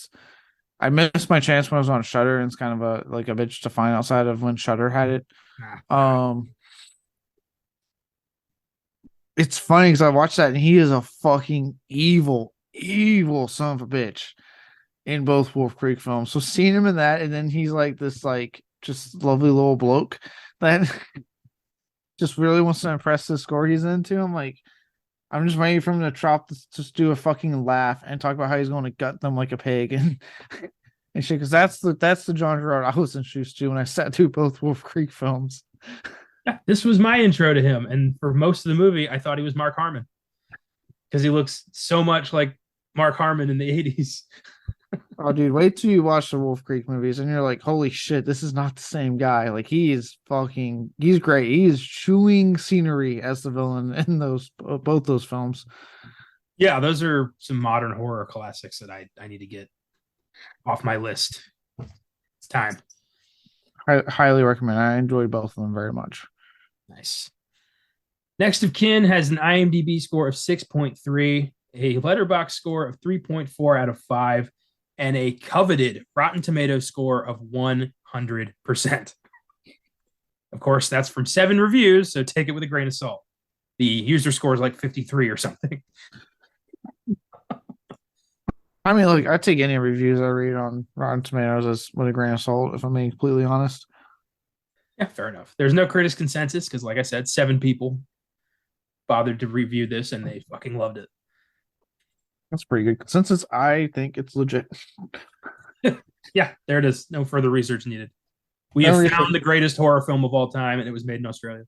I missed my chance when I was on Shudder, and it's kind of a bitch to find outside of when Shudder had it. It's funny because I watched that and he is a fucking evil son of a bitch in both Wolf Creek films. So seeing him in that, and then he's like this like just lovely little bloke that just really wants to impress the score he's into. I'm just waiting for him to just do a fucking laugh and talk about how he's going to gut them like a pig and shit. Because that's the John Gerard I was introduced to when I sat through both Wolf Creek films. Yeah, this was my intro to him, and for most of the movie, I thought he was Mark Harmon because he looks so much like Mark Harmon in the 80s. Oh, dude, wait till you watch the Wolf Creek movies and you're like, holy shit, this is not the same guy. Like, he's great. He is chewing scenery as the villain in both those films. Yeah, those are some modern horror classics that I need to get off my list. It's time. I highly recommend. I enjoyed both of them very much. Nice. Next of Kin has an IMDb score of 6.3, a Letterboxd score of 3.4 out of 5, and a coveted Rotten Tomatoes score of 100%. Of course, that's from 7 reviews, so take it with a grain of salt. The user score is like 53 or something. I mean, look, I take any reviews I read on Rotten Tomatoes as with a grain of salt, if I'm being completely honest. Yeah, fair enough. There's no critics consensus because, like I said, 7 people bothered to review this and they fucking loved it. That's pretty good consensus. I think it's legit. Yeah, there it is. No further research needed. We have found the greatest horror film of all time, and it was made in Australia.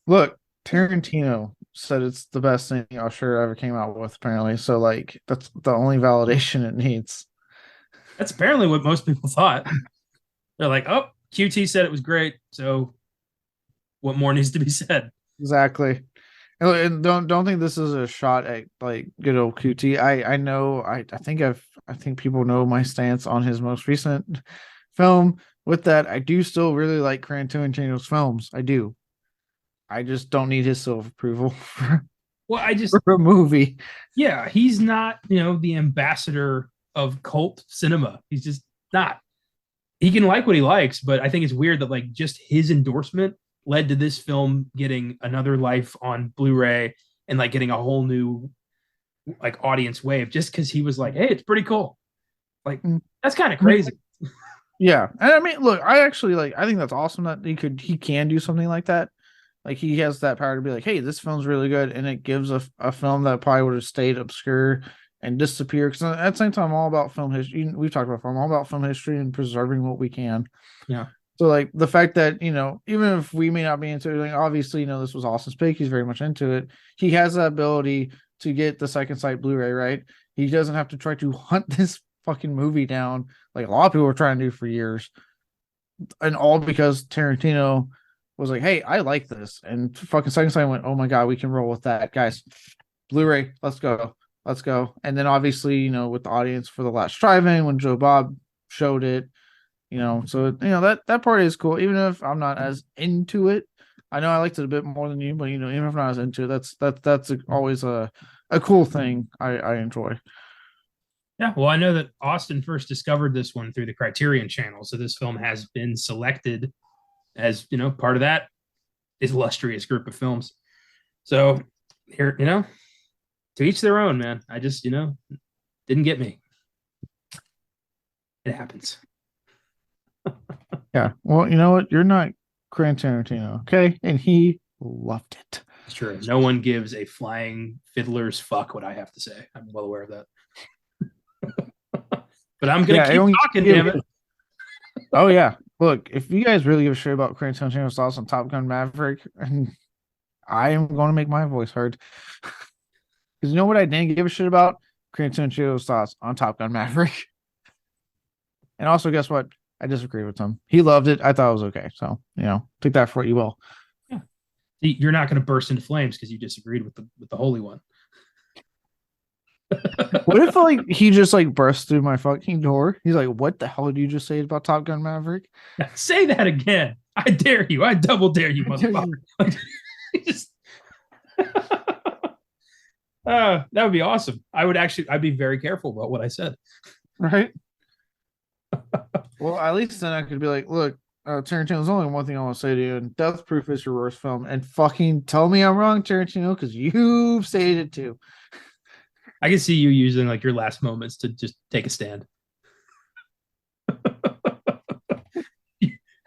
Look, Tarantino said it's the best thing Usher ever came out with, apparently. So, like, that's the only validation it needs. That's apparently what most people thought. They're like, oh, QT said it was great. So what more needs to be said? Exactly. And don't think this is a shot at like good old QT. I know I think people know my stance on his most recent film, With that, I do still really like Quentin Tarantino's films. I do. I just don't need his seal of approval Well, for a movie. yeah, he's not, the ambassador of cult cinema. He's just not. He can like what he likes, but I think it's weird that like just his endorsement led to this film getting another life on Blu-ray and like getting a whole new like audience wave just because he was like, hey, it's pretty cool. Like Mm. that's kind of I mean, crazy. yeah, and I mean, look, I actually like. I think that's awesome that he can do something like that. Like he has that power to be like, hey, this film's really good, and it gives a film that probably would have stayed obscure and disappear. Because at the same time, I'm all about film history. We've talked about film. I'm all about film history and preserving what we can. Yeah. So like the fact that even if we may not be into it, like, obviously this was Austin's pick. He's very much into it. He has the ability to get the second sight Blu-ray. Right. He doesn't have to try to hunt this fucking movie down like a lot of people were trying to do for years, and all because Tarantino was like, "Hey, I like this," and fucking Second Sight went, "Oh my god, we can roll with that, guys! Blu-ray, let's go, let's go!" And then obviously, with the audience for the last drive-in when Joe Bob showed it, so that part is cool. Even if I'm not as into it, I know I liked it a bit more than you, but even if I'm not as into it, that's always a cool thing I enjoy. Yeah, well, I know that Austin first discovered this one through the Criterion channel, so this film has been selected as part of that illustrious group of films. So here, to each their own, man. I just didn't get me. It happens. Yeah. Well, you know what? You're not Quentin Tarantino, okay? And he loved it. It's true. No one gives a flying fiddler's fuck what I have to say. I'm well aware of that. But I'm gonna keep talking, damn it. Oh yeah. Look, if you guys really give a shit about Quentin Tarantino's thoughts on Top Gun Maverick, and I am going to make my voice heard. Because you know what I didn't give a shit about? Quentin Tarantino's thoughts on Top Gun Maverick. And also, guess what? I disagree with him. He loved it. I thought it was okay. So, take that for what you will. Yeah. You're not going to burst into flames because you disagreed with the Holy One. What if like he just like burst through my fucking door? He's like, "What the hell did you just say about Top Gun Maverick?" Say that again. I dare you. I double dare you, motherfucker. Just that would be awesome. I'd be very careful about what I said. Right. Well, at least then I could be like, look, Tarantino's only one thing I want to say to you, and Death Proof is your worst film. And fucking tell me I'm wrong, Tarantino, because you've stated it too. I can see you using like your last moments to just take a stand.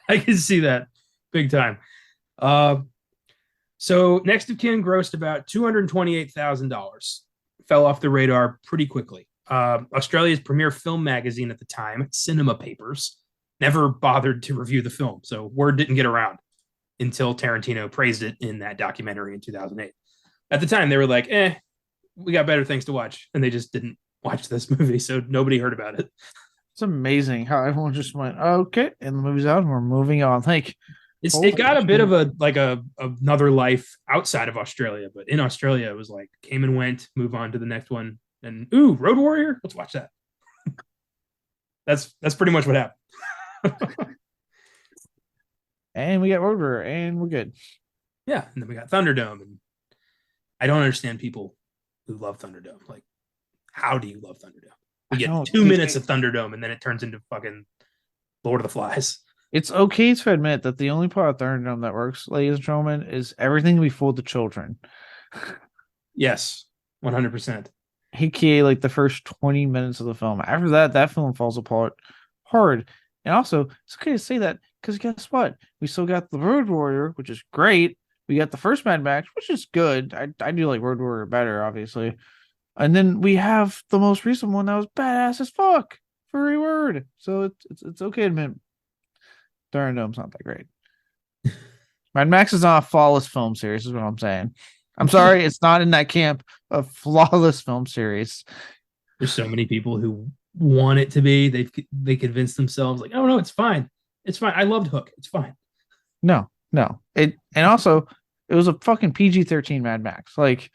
I can see that big time. So Next of Kin grossed about $228,000. Fell off the radar pretty quickly. Australia's premier film magazine at the time, Cinema Papers, never bothered to review the film, so word didn't get around until Tarantino praised it in that documentary in 2008. At the time, they were like, we got better things to watch, and they just didn't watch this movie, so nobody heard about it. It's amazing how everyone just went, okay, and the movie's out, and we're moving on. Like, it got a bit of another life outside of Australia, but in Australia, it was like came and went, move on to the next one, and Road Warrior, let's watch that. That's pretty much what happened. And we got Road Warrior, and we're good. Yeah, and then we got Thunderdome, and I don't understand people who love Thunderdome. Like, how do you love Thunderdome? We get 2 minutes of Thunderdome, and then it turns into fucking Lord of the Flies. It's okay to admit that the only part of Thunderdome that works, ladies and gentlemen, is everything before the children. Yes, 100%. AKA like the first 20 minutes of the film. After that film falls apart hard. And also, it's okay to say that because guess what? We still got the Road Warrior, which is great. We got the first Mad Max, which is good. I do like Road Warrior better, obviously. And then we have the most recent one that was badass as fuck. Furry word. So it's okay to admit Thurendome's not that great. Mad Max is not a flawless film series, is what I'm saying. I'm sorry, it's not in that camp of flawless film series. There's so many people who want it to be. They convince themselves like, oh no, it's fine. It's fine. I loved Hook. It's fine. No. And also it was a fucking PG-13 Mad Max. Like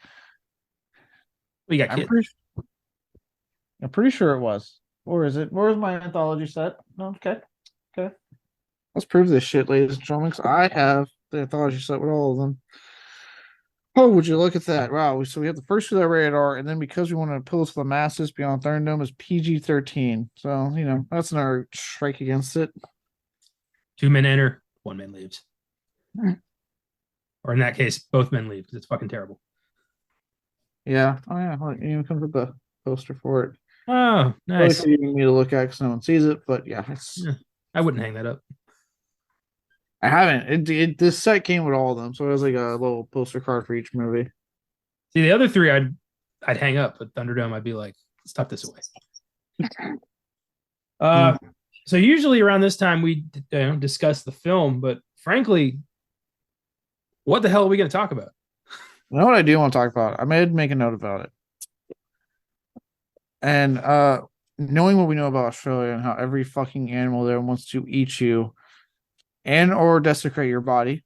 we got kids. I'm pretty sure it was. Or is it? Where's my anthology set? No, okay. Let's prove this shit, ladies and gentlemen. 'Cause I have the anthology set with all of them. Oh, would you look at that? Wow. So we have the first two that are rated R, and then because we want to appeal to the masses, Beyond Thunderdome is PG-13. So, that's another strike against it. 2 men enter, 1 man leaves. Hmm. Or in that case, both men leave because it's fucking terrible. Yeah. Oh, yeah. Look, it even comes with the poster for it. Oh, Really nice. for you and me to look at because no one sees it, but yeah, Yeah, I wouldn't hang that up. I haven't. This set came with all of them, so it was like a little poster card for each movie. See, the other three I'd hang up, but Thunderdome I'd be like, let's tuck this away. Uh, so usually around this time we discuss the film, but frankly, what the hell are we going to talk about? You know what I do want to talk about? I made make a note about it. And knowing what we know about Australia and how every fucking animal there wants to eat you and or desecrate your body.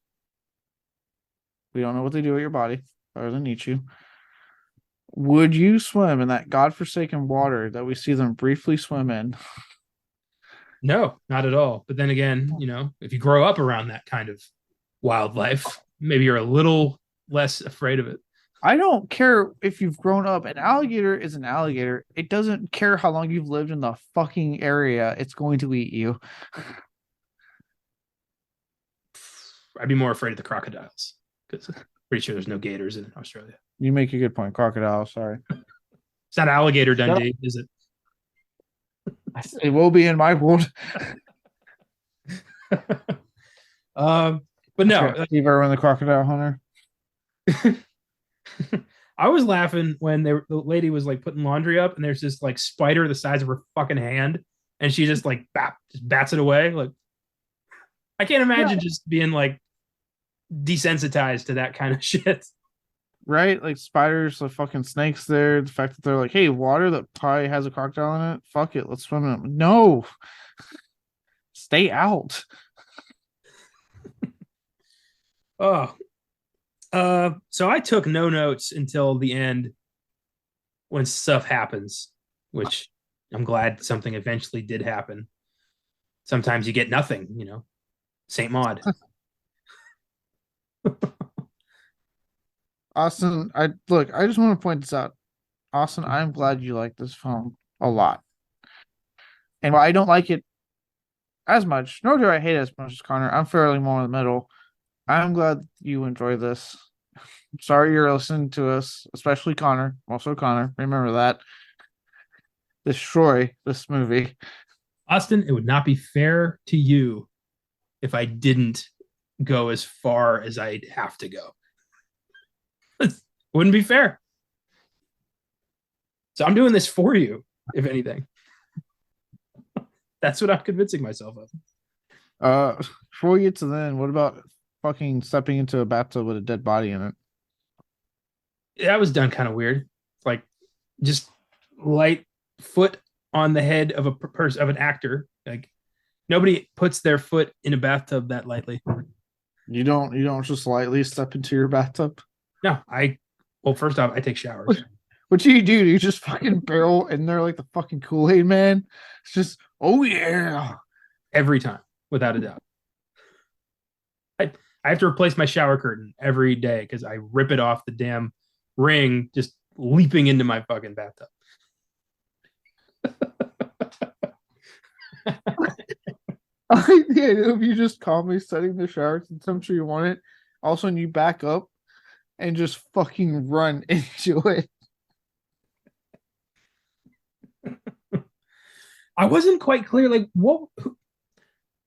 We don't know what they do with your body other than eat you. Would you swim in that godforsaken water that we see them briefly swim in? No, not at all. But then again, if you grow up around that kind of wildlife, maybe you're a little less afraid of it. I don't care if you've grown up. An alligator is an alligator. It doesn't care how long you've lived in the fucking area. It's going to eat you. I'd be more afraid of the crocodiles because I'm pretty sure there's no gators in Australia. You make a good point. Crocodile, sorry. It's not alligator Dundee, is it? It will be in my world. But no. Steve Irwin, the crocodile hunter. I was laughing when the lady was like putting laundry up and there's this like spider the size of her fucking hand and she just like just bats it away. Like, I can't imagine just being like desensitized to that kind of shit. Right? Like spiders, like fucking snakes there. The fact that they're like, hey, water that probably has a crocodile in it. Fuck it. Let's swim in it. No. Stay out. Oh. So I took no notes until the end when stuff happens, which I'm glad something eventually did happen. Sometimes you get nothing, Saint Maud. Austin, I just want to point this out. Austin, I'm glad you like this film a lot. And while I don't like it as much, nor do I hate it as much as Connor, I'm fairly more in the middle. I'm glad you enjoy this. Sorry you're listening to us, especially Connor. Also, Connor, remember that. Destroy this movie. Austin, it would not be fair to you if I didn't go as far as I'd have to go. It wouldn't be fair. So I'm doing this for you, if anything. That's what I'm convincing myself of. Before we get to then, what about fucking stepping into a bathtub with a dead body in it? That was done kind of weird. Like just light foot on the head of a person of an actor. Like nobody puts their foot in a bathtub that lightly. You don't just lightly step into your bathtub? No, well, first off, I take showers. What do? You just fucking barrel in there like the fucking Kool-Aid man? It's just, oh yeah. Every time, without a doubt. I have to replace my shower curtain every day because I rip it off the damn ring just leaping into my fucking bathtub. I like the idea of you just calmly setting the shower to the temperature you want it. All of a sudden you back up and just fucking run into it. I wasn't quite clear, like what.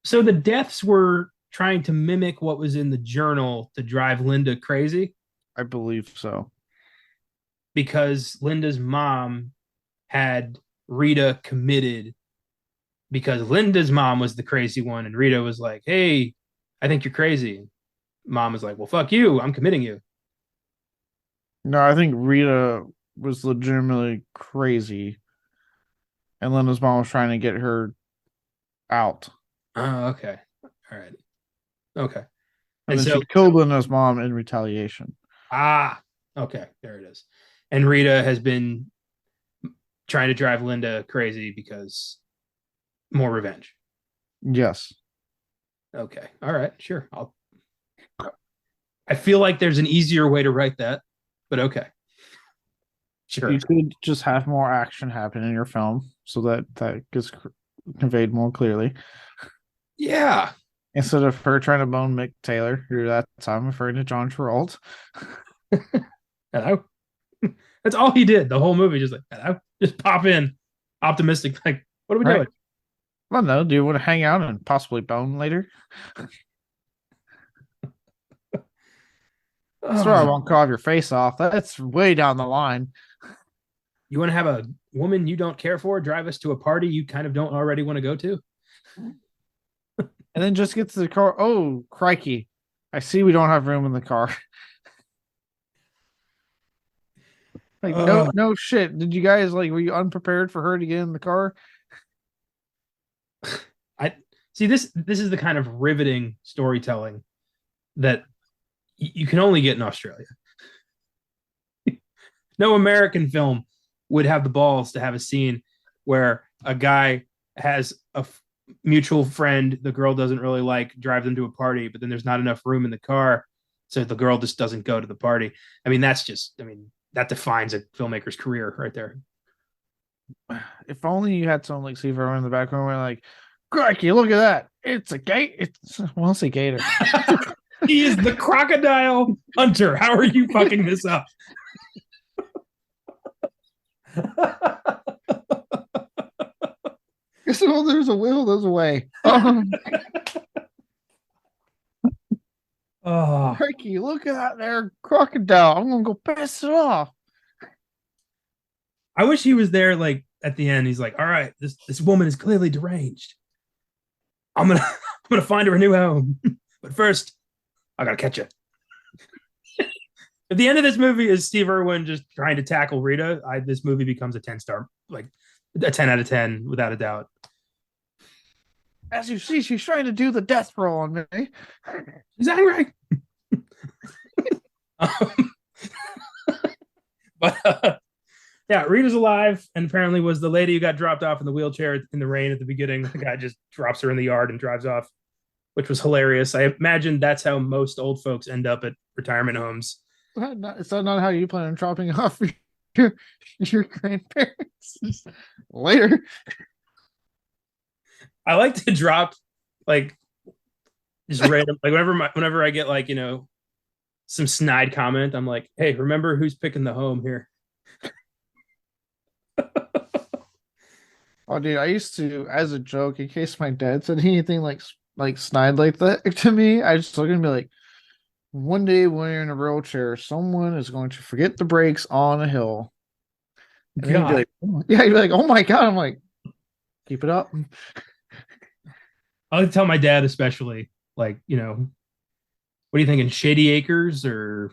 So the deaths were trying to mimic what was in the journal to drive Linda crazy. I believe so. Because Linda's mom had Rita committed because Linda's mom was the crazy one, and Rita was like, "Hey, I think you're crazy." Mom was like, "Well, fuck you. I'm committing you." No, I think Rita was legitimately crazy. And Linda's mom was trying to get her out. Oh, okay. All right. Okay. And then she killed Linda's mom in retaliation. Okay. There it is. And Rita has been trying to drive Linda crazy because more revenge. Yes. Okay. All right. Sure. I feel like there's an easier way to write that, but okay. Sure. You could just have more action happen in your film so that gets conveyed more clearly. Yeah. Instead of her trying to bone Mick Taylor, who that time referring to John Travolta. Hello. That's all he did the whole movie. Just like, hello. Just pop in, optimistic. Like, what are we doing? I don't know. Do you want to hang out and possibly bone later? Sorry, I won't carve your face off. That's way down the line. You want to have a woman you don't care for drive us to a party you kind of don't already want to go to? And then just get to the car. Oh, crikey. I see we don't have room in the car. Like, no shit. Did you guys were you unprepared for her to get in the car? I see this is the kind of riveting storytelling that you can only get in Australia. No American film would have the balls to have a scene where a guy has a mutual friend the girl doesn't really like, drive them to a party, but then there's not enough room in the car, so the girl just doesn't go to the party. That defines a filmmaker's career right there. If only you had someone like Steve Irwin in the background where like, crikey, look at that. It's a gate. It's a gator. He is the crocodile hunter. How are you fucking this up? So there's a will, there's a way. Oh, Crikey, look at that there crocodile. I'm gonna go piss it off. I wish he was there. Like at the end, he's like, "All right, this woman is clearly deranged. I'm gonna find her a new home, but first, I gotta catch her." If the end of this movie is Steve Irwin just trying to tackle Rita, this movie becomes a 10-star, like a 10 out of 10 without a doubt. As you see, she's trying to do the death roll on me. Is that right? But yeah, Rita's alive, and apparently was the lady who got dropped off in the wheelchair in the rain at the beginning. The guy just drops her in the yard and drives off, which was hilarious. I imagine that's how most old folks end up at retirement homes. Is that not how you plan on dropping off your grandparents later? I like to drop like just random, like whenever I get some snide comment, I'm like, hey, remember who's picking the home here? Oh, dude, I used to, as a joke, in case my dad said anything like snide like that to me, I just look and be like, one day when you're in a wheelchair, someone is going to forget the brakes on a hill. And he'd be like, he'd be like, oh my God. I'm like, keep it up. I like to tell my dad, especially, what are you thinking? Shady Acres or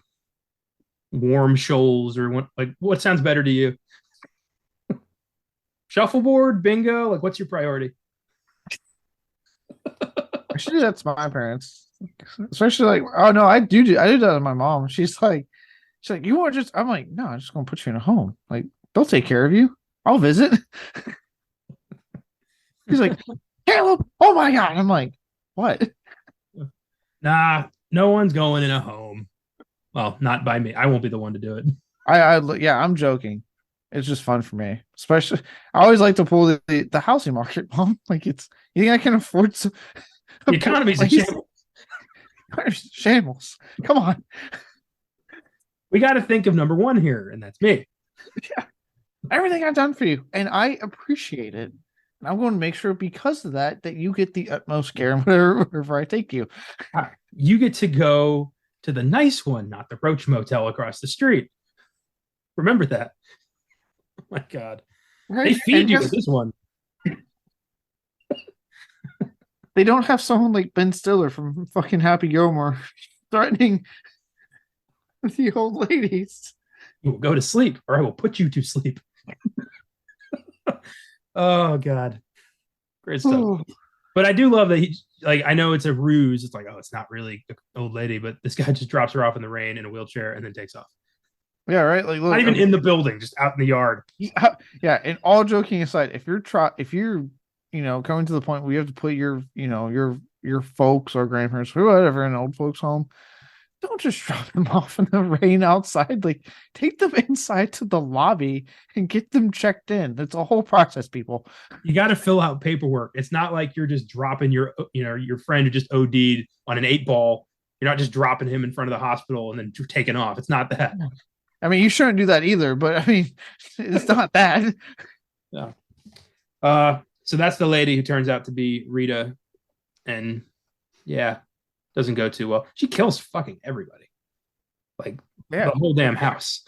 Warm Shoals, or what sounds better to you? Shuffleboard, bingo. Like, what's your priority? Actually, that's my parents. Especially oh no, I do that with my mom. She's like, you want just? I'm like, no, I'm just gonna put you in a home. Like, they'll take care of you. I'll visit. He's like, Caleb, oh my God. I'm like, what? Nah, no one's going in a home. Well, not by me. I won't be the one to do it. Yeah, I'm joking. It's just fun for me. Especially, I always like to pull the housing market, Mom. Like, you think I can afford some? The economy's a shambles. Shambles. Come on. We got to think of number one here, and that's me. Yeah. Everything I've done for you, and I appreciate it. And I'm going to make sure because of that you get the utmost care wherever I take you. You get to go to the nice one, not the Roach Motel across the street. Remember that. Oh my God. Right? They feed you with this one. They don't have someone like Ben Stiller from fucking Happy Gilmore threatening the old ladies. You will go to sleep, or I will put you to sleep. Oh God, great stuff. Ooh. But I do love that I know it's a ruse. It's like, oh, it's not really an old lady, but this guy just drops her off in the rain in a wheelchair and then takes off. Yeah, right. Like, look, not even in the building, just out in the yard. Yeah, and all joking aside, if you're coming to the point where you have to put your folks or grandparents or whatever in an old folks home. Don't just drop them off in the rain outside. Like, take them inside to the lobby and get them checked in. It's a whole process, people. You got to fill out paperwork. It's not like you're just dropping your friend who just OD'd on an 8 ball. You're not just dropping him in front of the hospital and then taking off. It's not that. I mean, you shouldn't do that either, but I mean, it's not that. Yeah. So that's the lady who turns out to be Rita, and yeah, doesn't go too well. She kills fucking everybody, like Yeah, the whole damn house.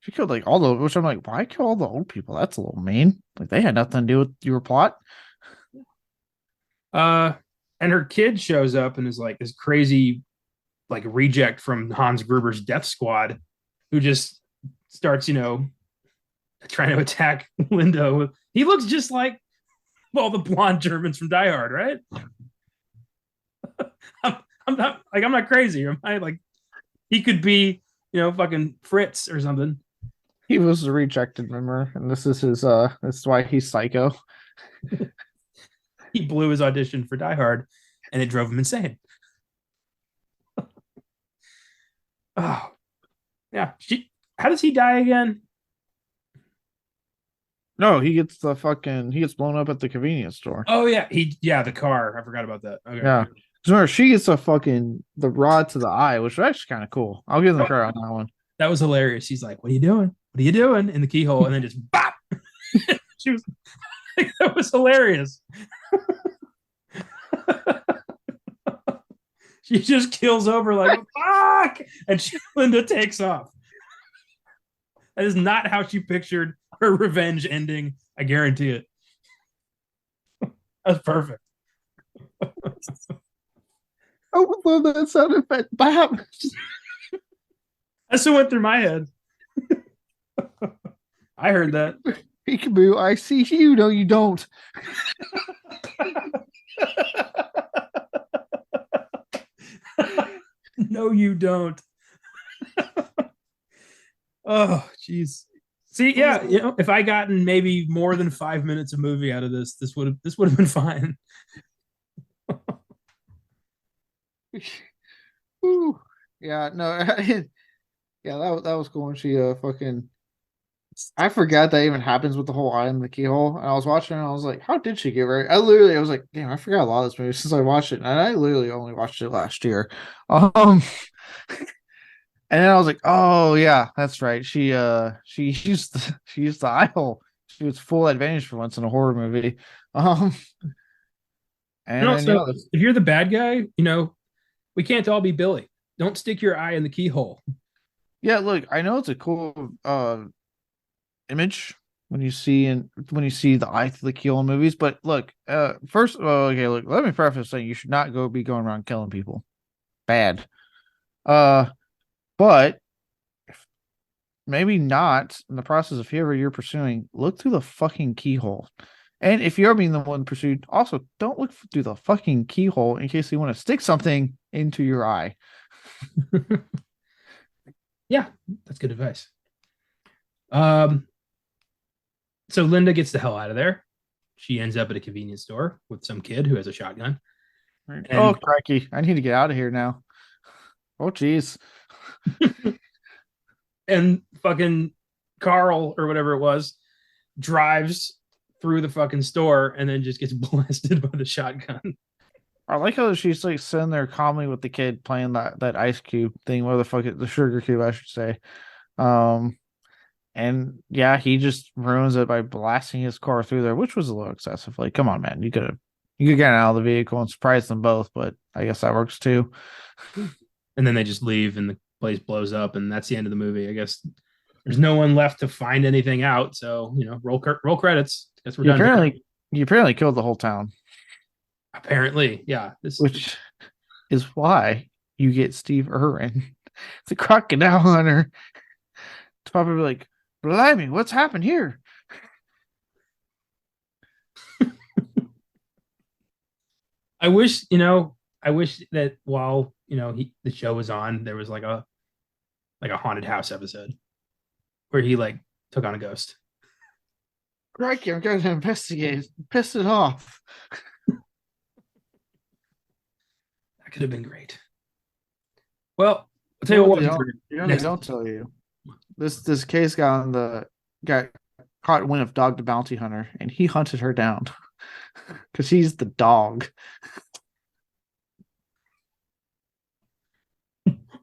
she killed like all the, which I'm like, why kill all the old people? That's a little mean. Like they had nothing to do with your plot. And her kid shows up and is like this crazy, like reject from Hans Gruber's Death Squad, who just starts, trying to attack Linda. He looks just like all the blonde Germans from Die Hard, right? I'm not crazy. Am I like he could be, fucking Fritz or something. He was a rejected member, and this is his this is why he's psycho. He blew his audition for Die Hard, and it drove him insane. Oh, yeah. How does he die again? No, he gets blown up at the convenience store. Oh yeah, the car. I forgot about that. Okay. Yeah. So she gets the rod to the eye, which was actually kind of cool. I'll give them credit on that one. That was hilarious. He's like, "What are you doing? What are you doing?" in the keyhole, and then just bop. She was like, that was hilarious. She just kills over like fuck, and Linda takes off. That is not how she pictured her revenge ending. I guarantee it. That's perfect. I would love that sound effect. Bam. That's what went through my head. I heard that. Peekaboo, I see you. No, you don't. No, you don't. Oh, jeez. See, yeah, if I gotten maybe more than 5 minutes of movie out of this would have been fine. Ooh. Yeah, no, yeah, that was cool when she fucking. I forgot that even happens with the whole eye in the keyhole. And I was watching and I was like, how did she get right? I was like, damn, I forgot a lot of this movie since I watched it. And I literally only watched it last year. And then I was like, oh yeah, that's right. She used the eye hole. She was full advantage for once in a horror movie. And then also, if you're the bad guy, we can't all be Billy. Don't stick your eye in the keyhole. Yeah, look, I know it's a cool image when you see the eye through the keyhole in movies, but look, first, okay, look, let me preface saying you should not be going around killing people. Bad. But maybe not in the process of whoever you're pursuing, look through the fucking keyhole. And if you're being the one pursued, also don't look through the fucking keyhole in case you want to stick something into your eye. Yeah, that's good advice. So Linda gets the hell out of there. She ends up at a convenience store with some kid who has a shotgun. And, oh, crikey. I need to get out of here now. Oh, geez. And fucking Carl or whatever it was drives through the fucking store and then just gets blasted by the shotgun. I like how she's like sitting there calmly with the kid playing that ice cube thing, where the fuck the sugar cube, I should say. And yeah, he just ruins it by blasting his car through there, which was a little excessive. Like, come on, man, you could get out of the vehicle and surprise them both, but I guess that works too. And then they just leave and the place blows up, and that's the end of the movie. I guess there's no one left to find anything out. So, roll credits. Guess we're done. You apparently killed the whole town. Apparently, yeah. Which is why you get Steve Irwin, the crocodile hunter. It's probably like, blimey, what's happened here? I wish that while the show was on, there was like a haunted house episode where he like took on a ghost. crikey, I'm going to investigate. Piss it off. That could have been great. Well, I'll tell You you know what what they wasn't don't, great. you know they Next, don't tell you. This case got caught wind of Dog the Bounty Hunter, and he hunted her down because he's the dog.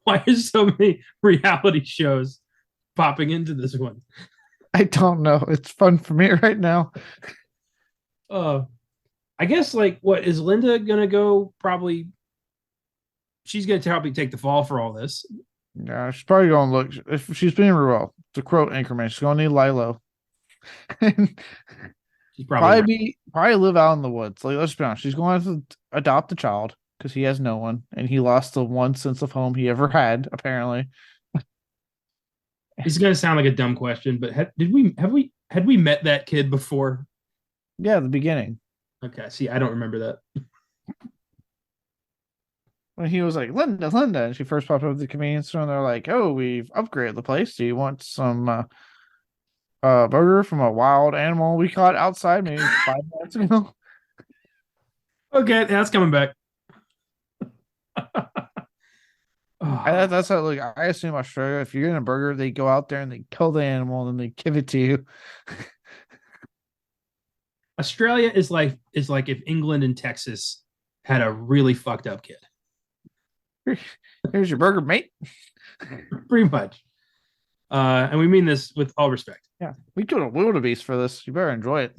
why is so many reality shows popping into this one? I don't know. It's fun for me right now. Uh, I guess like what is Linda gonna go? Probably she's gonna probably take the fall for all this. Yeah, she's probably going to look. If she's being real, to quote Anchorman, she's going to need Lilo. And She's probably right. probably live out in the woods. Like, let's be honest, she's going to have to adopt a child because he has no one, and he lost the one sense of home he ever had. Apparently, This is gonna sound like a dumb question, but had we met that kid before? yeah, the beginning Okay, see, I don't remember that. when he was like Linda, Linda, and she first popped up at the convenience store, and they're like, "Oh, we've upgraded the place. Do you want some burger from a wild animal we caught outside maybe 5 minutes ago?" Okay, that's coming back. Oh, That's how like I assume Australia. If you're getting a burger, they go out there and they kill the animal and then they give it to you. Australia is like if England and Texas had a really fucked up kid. Here's your burger, mate. Pretty much. And we mean this with all respect. Yeah, we go to wildebeest for this. You better enjoy it.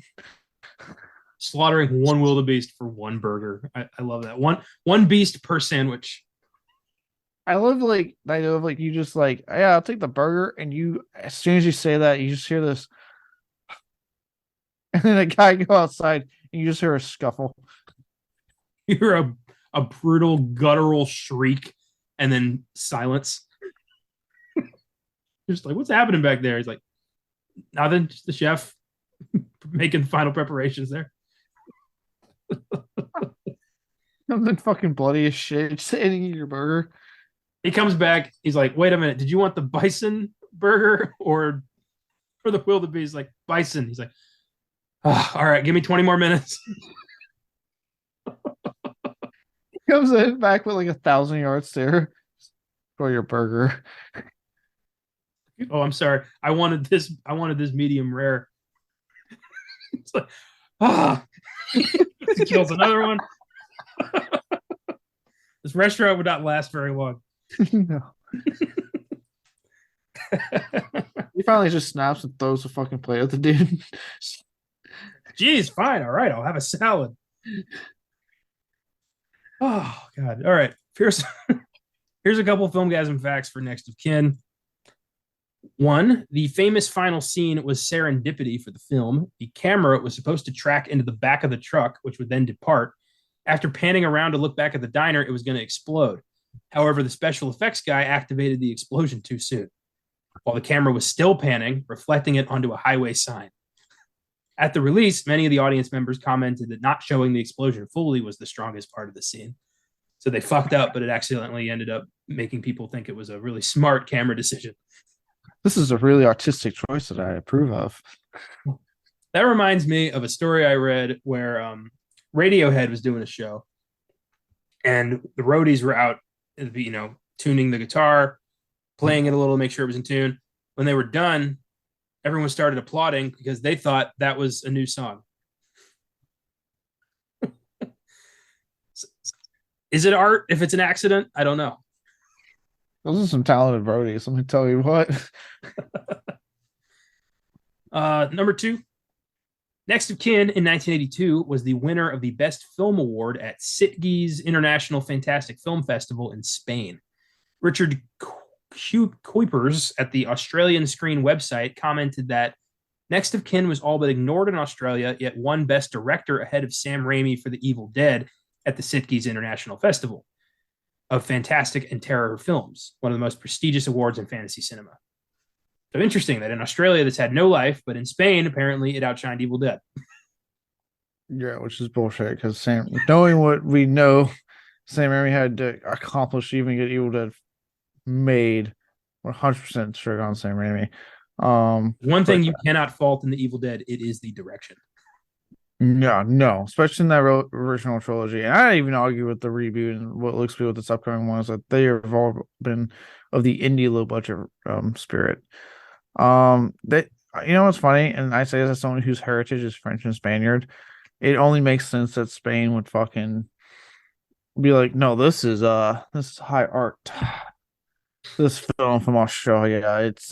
Slaughtering one wildebeest for one burger. I love that. One beast per sandwich. I love like you just like, yeah, I'll take the burger, and you as soon as you say that, you just hear this, and then a guy go outside and you just hear a scuffle. You hear a brutal guttural shriek and then silence. Just like, what's happening back there? He's like, nothing, just the chef making final preparations there. Something fucking bloody as shit. Just eating your burger. He comes back. He's like, wait a minute. Did you want the bison burger or the wildebeest? He's like, bison. He's like, oh, all right, give me 20 more minutes. He comes in back with like 1,000 yard stare for your burger. Oh, I'm sorry. I wanted this. I wanted this medium rare. It's like, ah, he kills another one. This restaurant would not last very long. No. He finally just snaps and throws the fucking plate at the dude. Geez, fine. All right, I'll have a salad. Oh God. All right. Here's a couple of Filmgazm facts for Next of Kin. One, the famous final scene was serendipity for the film. The camera was supposed to track into the back of the truck, which would then depart. After panning around to look back at the diner, it was going to explode. However, the special effects guy activated the explosion too soon, while the camera was still panning, reflecting it onto a highway sign. At the release, many of the audience members commented that not showing the explosion fully was the strongest part of the scene. So they fucked up, but it accidentally ended up making people think it was a really smart camera decision. This is a really artistic choice that I approve of. That reminds me of a story I read where Radiohead was doing a show, and the roadies were out, tuning the guitar, playing it a little to make sure it was in tune. When they were done, everyone started applauding because they thought that was a new song. Is it art if it's an accident? I don't know. Those are some talented roadies. Let me tell you what. Number two, Next of Kin in 1982 was the winner of the Best Film Award at Sitges International Fantastic Film Festival in Spain. Richard Kuipers at the Australian Screen website commented that Next of Kin was all but ignored in Australia, yet won Best Director ahead of Sam Raimi for The Evil Dead at the Sitges International Festival of Fantastic and Terror Films, one of the most prestigious awards in fantasy cinema. So interesting that in Australia this had no life, but in Spain, apparently it outshined Evil Dead. Yeah, which is bullshit because knowing what we know, Sam Raimi had to accomplish to even get Evil Dead made, 100% sure on Sam Raimi. One thing But you cannot fault in the Evil Dead, it is the direction. no, no, especially in that original trilogy. And I even argue with the reboot and what looks good with this upcoming one is that they have all been of the indie low budget spirit. That you know what's funny, and I say this as someone whose heritage is French and Spaniard. It only makes sense that Spain would fucking be like, no, this is high art. This film from Australia. It's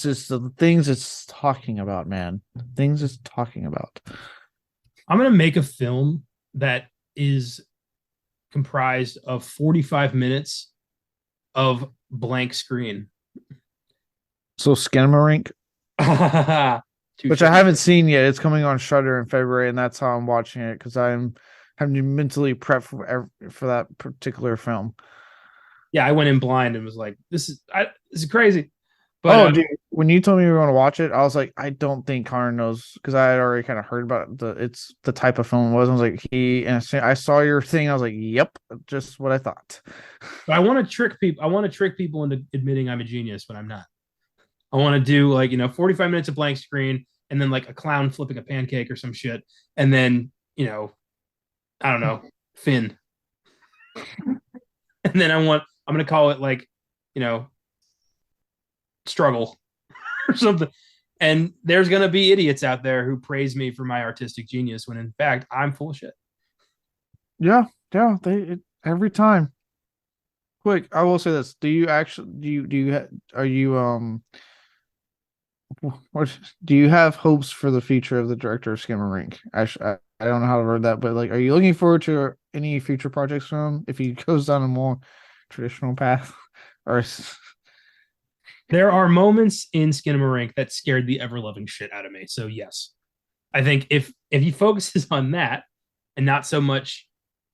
just the things it's talking about, man. Things it's talking about. I'm gonna make a film that is comprised of 45 minutes of blank screen. So Skinamarink, which Touche. I haven't seen yet. It's coming on Shudder in February, and that's how I'm watching it because I'm having to mentally prep for that particular film. Yeah, I went in blind and was like, this is crazy. But Oh, dude, when you told me you were going to watch it, I was like, I don't think Connor knows because I had already kind of heard about the type of film it was. I was like, I saw your thing. I was like, yep, just what I thought. but I want to trick people. I want to trick people into admitting I'm a genius when I'm not. I want to do 45 minutes of blank screen and then like a clown flipping a pancake or some shit, and then I don't know, Finn, and then I'm gonna call it you know struggle or something. And there's gonna be idiots out there who praise me for my artistic genius when in fact I'm full of shit. Yeah, yeah, every time. Quick, I will say this: do you actually are you what do you have hopes for the future of the director of Skimmerink? I don't know how to word that, but like, are you looking forward to any future projects from him if he goes down a more traditional path, or There are moments in Skinamarink that scared the ever loving shit out of me. So yes, I think if he focuses on that and not so much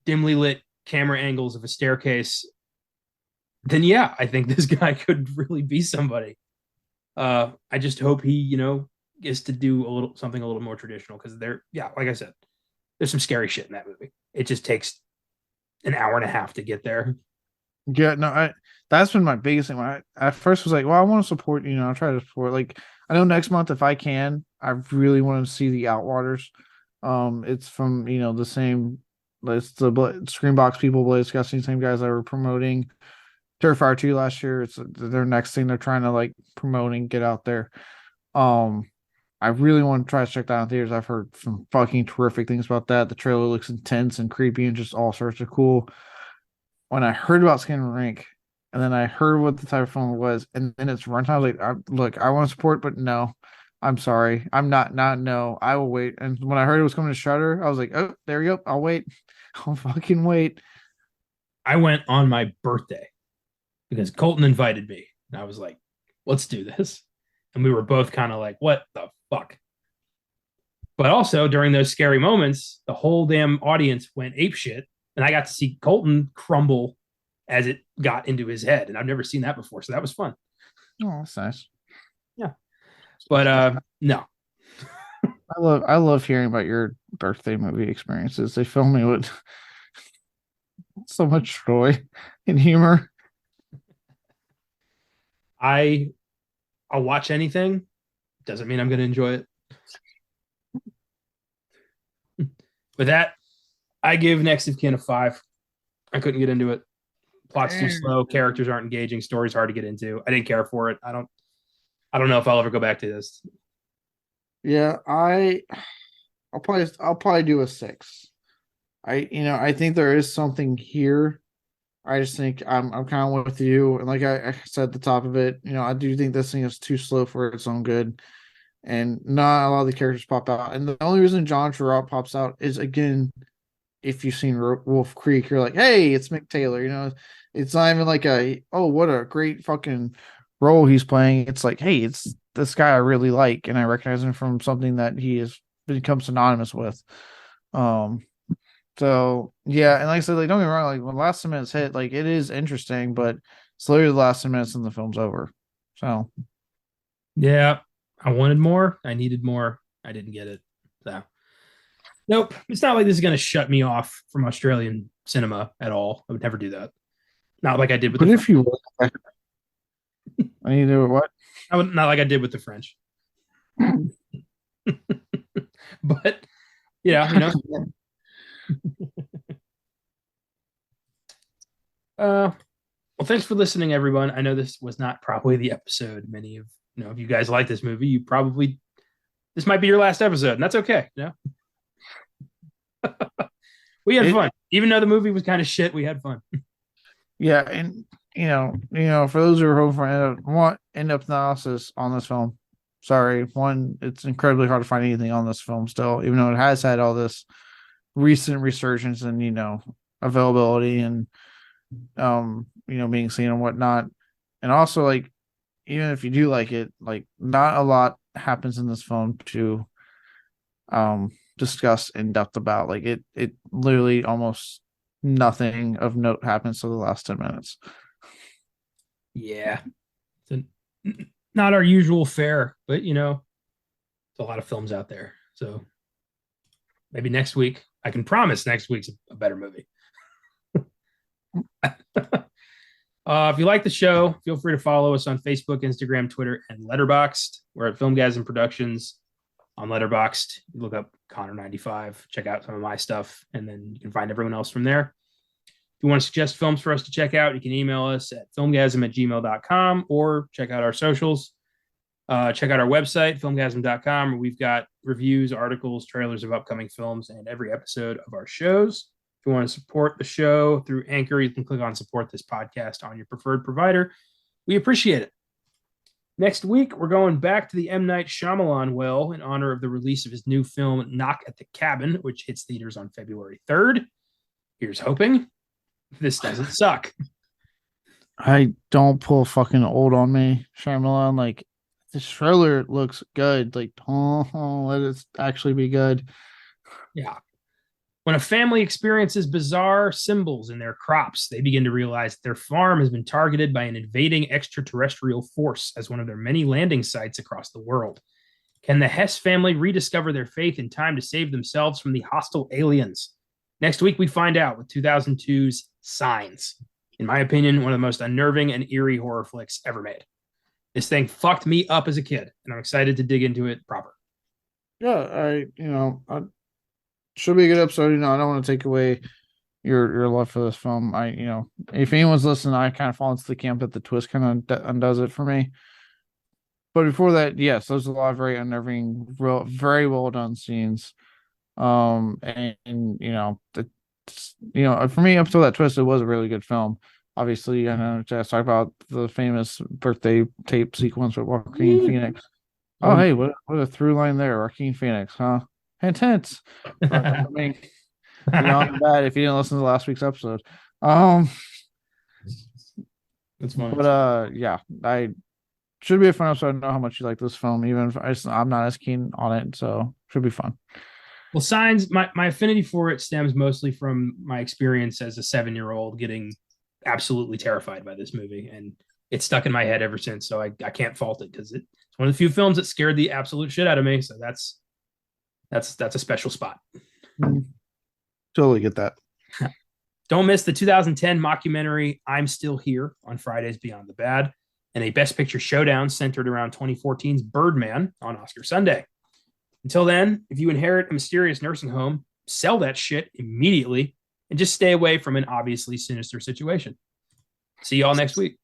dimly lit camera angles of a staircase, then yeah, I think this guy could really be somebody. I just hope he, gets to do something a little more traditional because yeah, like I said, there's some scary shit in that movie. It just takes an hour and a half to get there. yeah, no, that's been my biggest thing. When I at first was like, well, I want to support, I'll try to support. Like, I know next month if I can, I really want to see the Outwaters. It's from the same, it's the Screenbox people, Blaze Disgusting, same guys that were promoting Terrifier 2 last year. It's their next thing they're trying to like promote and get out there. Um, I really want to try to check that out in theaters. I've heard some fucking terrific things about that. The trailer looks intense and creepy and just all sorts of cool. When I heard about Skin Rank, and then I heard what the type of film was, and then it's runtime, I was like, look, I want to support, but no, I'm sorry, I'm not. No, I will wait. And when I heard it was coming to Shudder, I was like, oh, there you go. I'll wait. I'll fucking wait. I went on my birthday because Colton invited me, and I was like, let's do this. And we were both kind of like, what the fuck? But also during those scary moments, the whole damn audience went apeshit, and I got to see Colton crumble as it got into his head, and I've never seen that before, so that was fun. Oh, that's nice. Yeah, but no, I love hearing about your birthday movie experiences. They fill me with so much joy and humor. I'll watch anything. Doesn't mean I'm going to enjoy it. With that, I give Next of Kin a 5. I couldn't get into it. Plot's too slow. Characters aren't engaging. Story's hard to get into. I didn't care for it. I don't know if I'll ever go back to this. Yeah, I'll probably do a 6. I think there is something here. I just think I'm kind of with you, and like I said at the top of it, I do think this thing is too slow for its own good, and not a lot of the characters pop out. And the only reason John Turturro pops out is, again, if you've seen Wolf Creek, you're like, hey, it's Mick Taylor. It's not even like what a great fucking role he's playing. It's like, hey, it's this guy I really like, and I recognize him from something that he has become synonymous with. So yeah, and like I said, like, don't get me wrong, like when last 10 minutes hit, like it is interesting, but it's literally the last 10 minutes and the film's over. So Yeah, I wanted more. I needed more. I didn't get it. So, nope. It's not like this is going to shut me off from Australian cinema at all. I would never do that. Not like I did with but the. if you I need to do what? Not like I did with the French. But yeah, well, thanks for listening, everyone. I know this was not probably the episode. Many of if you guys like this movie, you probably this might be your last episode, and that's okay. We had fun, even though the movie was kind of shit. We had fun. Yeah, and for those who are hoping for in-depth analysis on this film, sorry, it's incredibly hard to find anything on this film still, even though it has had all this recent resurgence and availability and being seen and whatnot. And also, like, even if you do like it, like, not a lot happens in this film to discuss in depth about. Like, it literally almost nothing of note happens to the last 10 minutes. Yeah. Not our usual fare, but there's a lot of films out there. So maybe next week, I can promise next week's a better movie. If you like the show, feel free to follow us on Facebook, Instagram, Twitter, and Letterboxd. We're at Filmgazm Productions on Letterboxd. You look up Connor95, check out some of my stuff, and then you can find everyone else from there. If you want to suggest films for us to check out, you can email us at filmgazm@gmail.com or check out our socials. Check out our website, filmgazm.com, where we've got reviews, articles, trailers of upcoming films, and every episode of our shows. If you want to support the show through Anchor, you can click on support this podcast on your preferred provider. We appreciate it. Next week, we're going back to the M. Night Shyamalan well in honor of the release of his new film, Knock at the Cabin, which hits theaters on February 3rd. Here's hoping this doesn't suck. I don't pull fucking old on me, Shyamalan. Like, this trailer looks good. Like, let it actually be good. Yeah. When a family experiences bizarre symbols in their crops, they begin to realize that their farm has been targeted by an invading extraterrestrial force as one of their many landing sites across the world. Can the Hess family rediscover their faith in time to save themselves from the hostile aliens? Next week, we find out with 2002's Signs. In my opinion, one of the most unnerving and eerie horror flicks ever made. This thing fucked me up as a kid, and I'm excited to dig into it proper. Yeah, I should be a good episode. I don't want to take away your love for this film. If anyone's listening, I kind of fall into the camp that the twist kind of undoes it for me. But before that, yes, there's a lot of very unnerving, very well done scenes. For me, up to that twist, it was a really good film. Obviously, I know just talk about the famous birthday tape sequence with Joaquin Phoenix. Oh, hey, what a through line there, Joaquin Phoenix, huh? Intense. I mean, beyond that, if you didn't listen to last week's episode, that's fine. But yeah, I should be a fun episode. I know how much you like this film, even if I'm not as keen on it, so should be fun. Well, Signs, my affinity for it stems mostly from my experience as a 7-year-old getting absolutely terrified by this movie, and it's stuck in my head ever since. So I can't fault it because it's one of the few films that scared the absolute shit out of me. So that's a special spot. Totally get that. Don't miss the 2010 mockumentary I'm Still Here on Fridays Beyond the Bad, and a Best Picture showdown centered around 2014's Birdman on Oscar Sunday. Until then, if you inherit a mysterious nursing home, sell that shit immediately and just stay away from an obviously sinister situation. See y'all next week.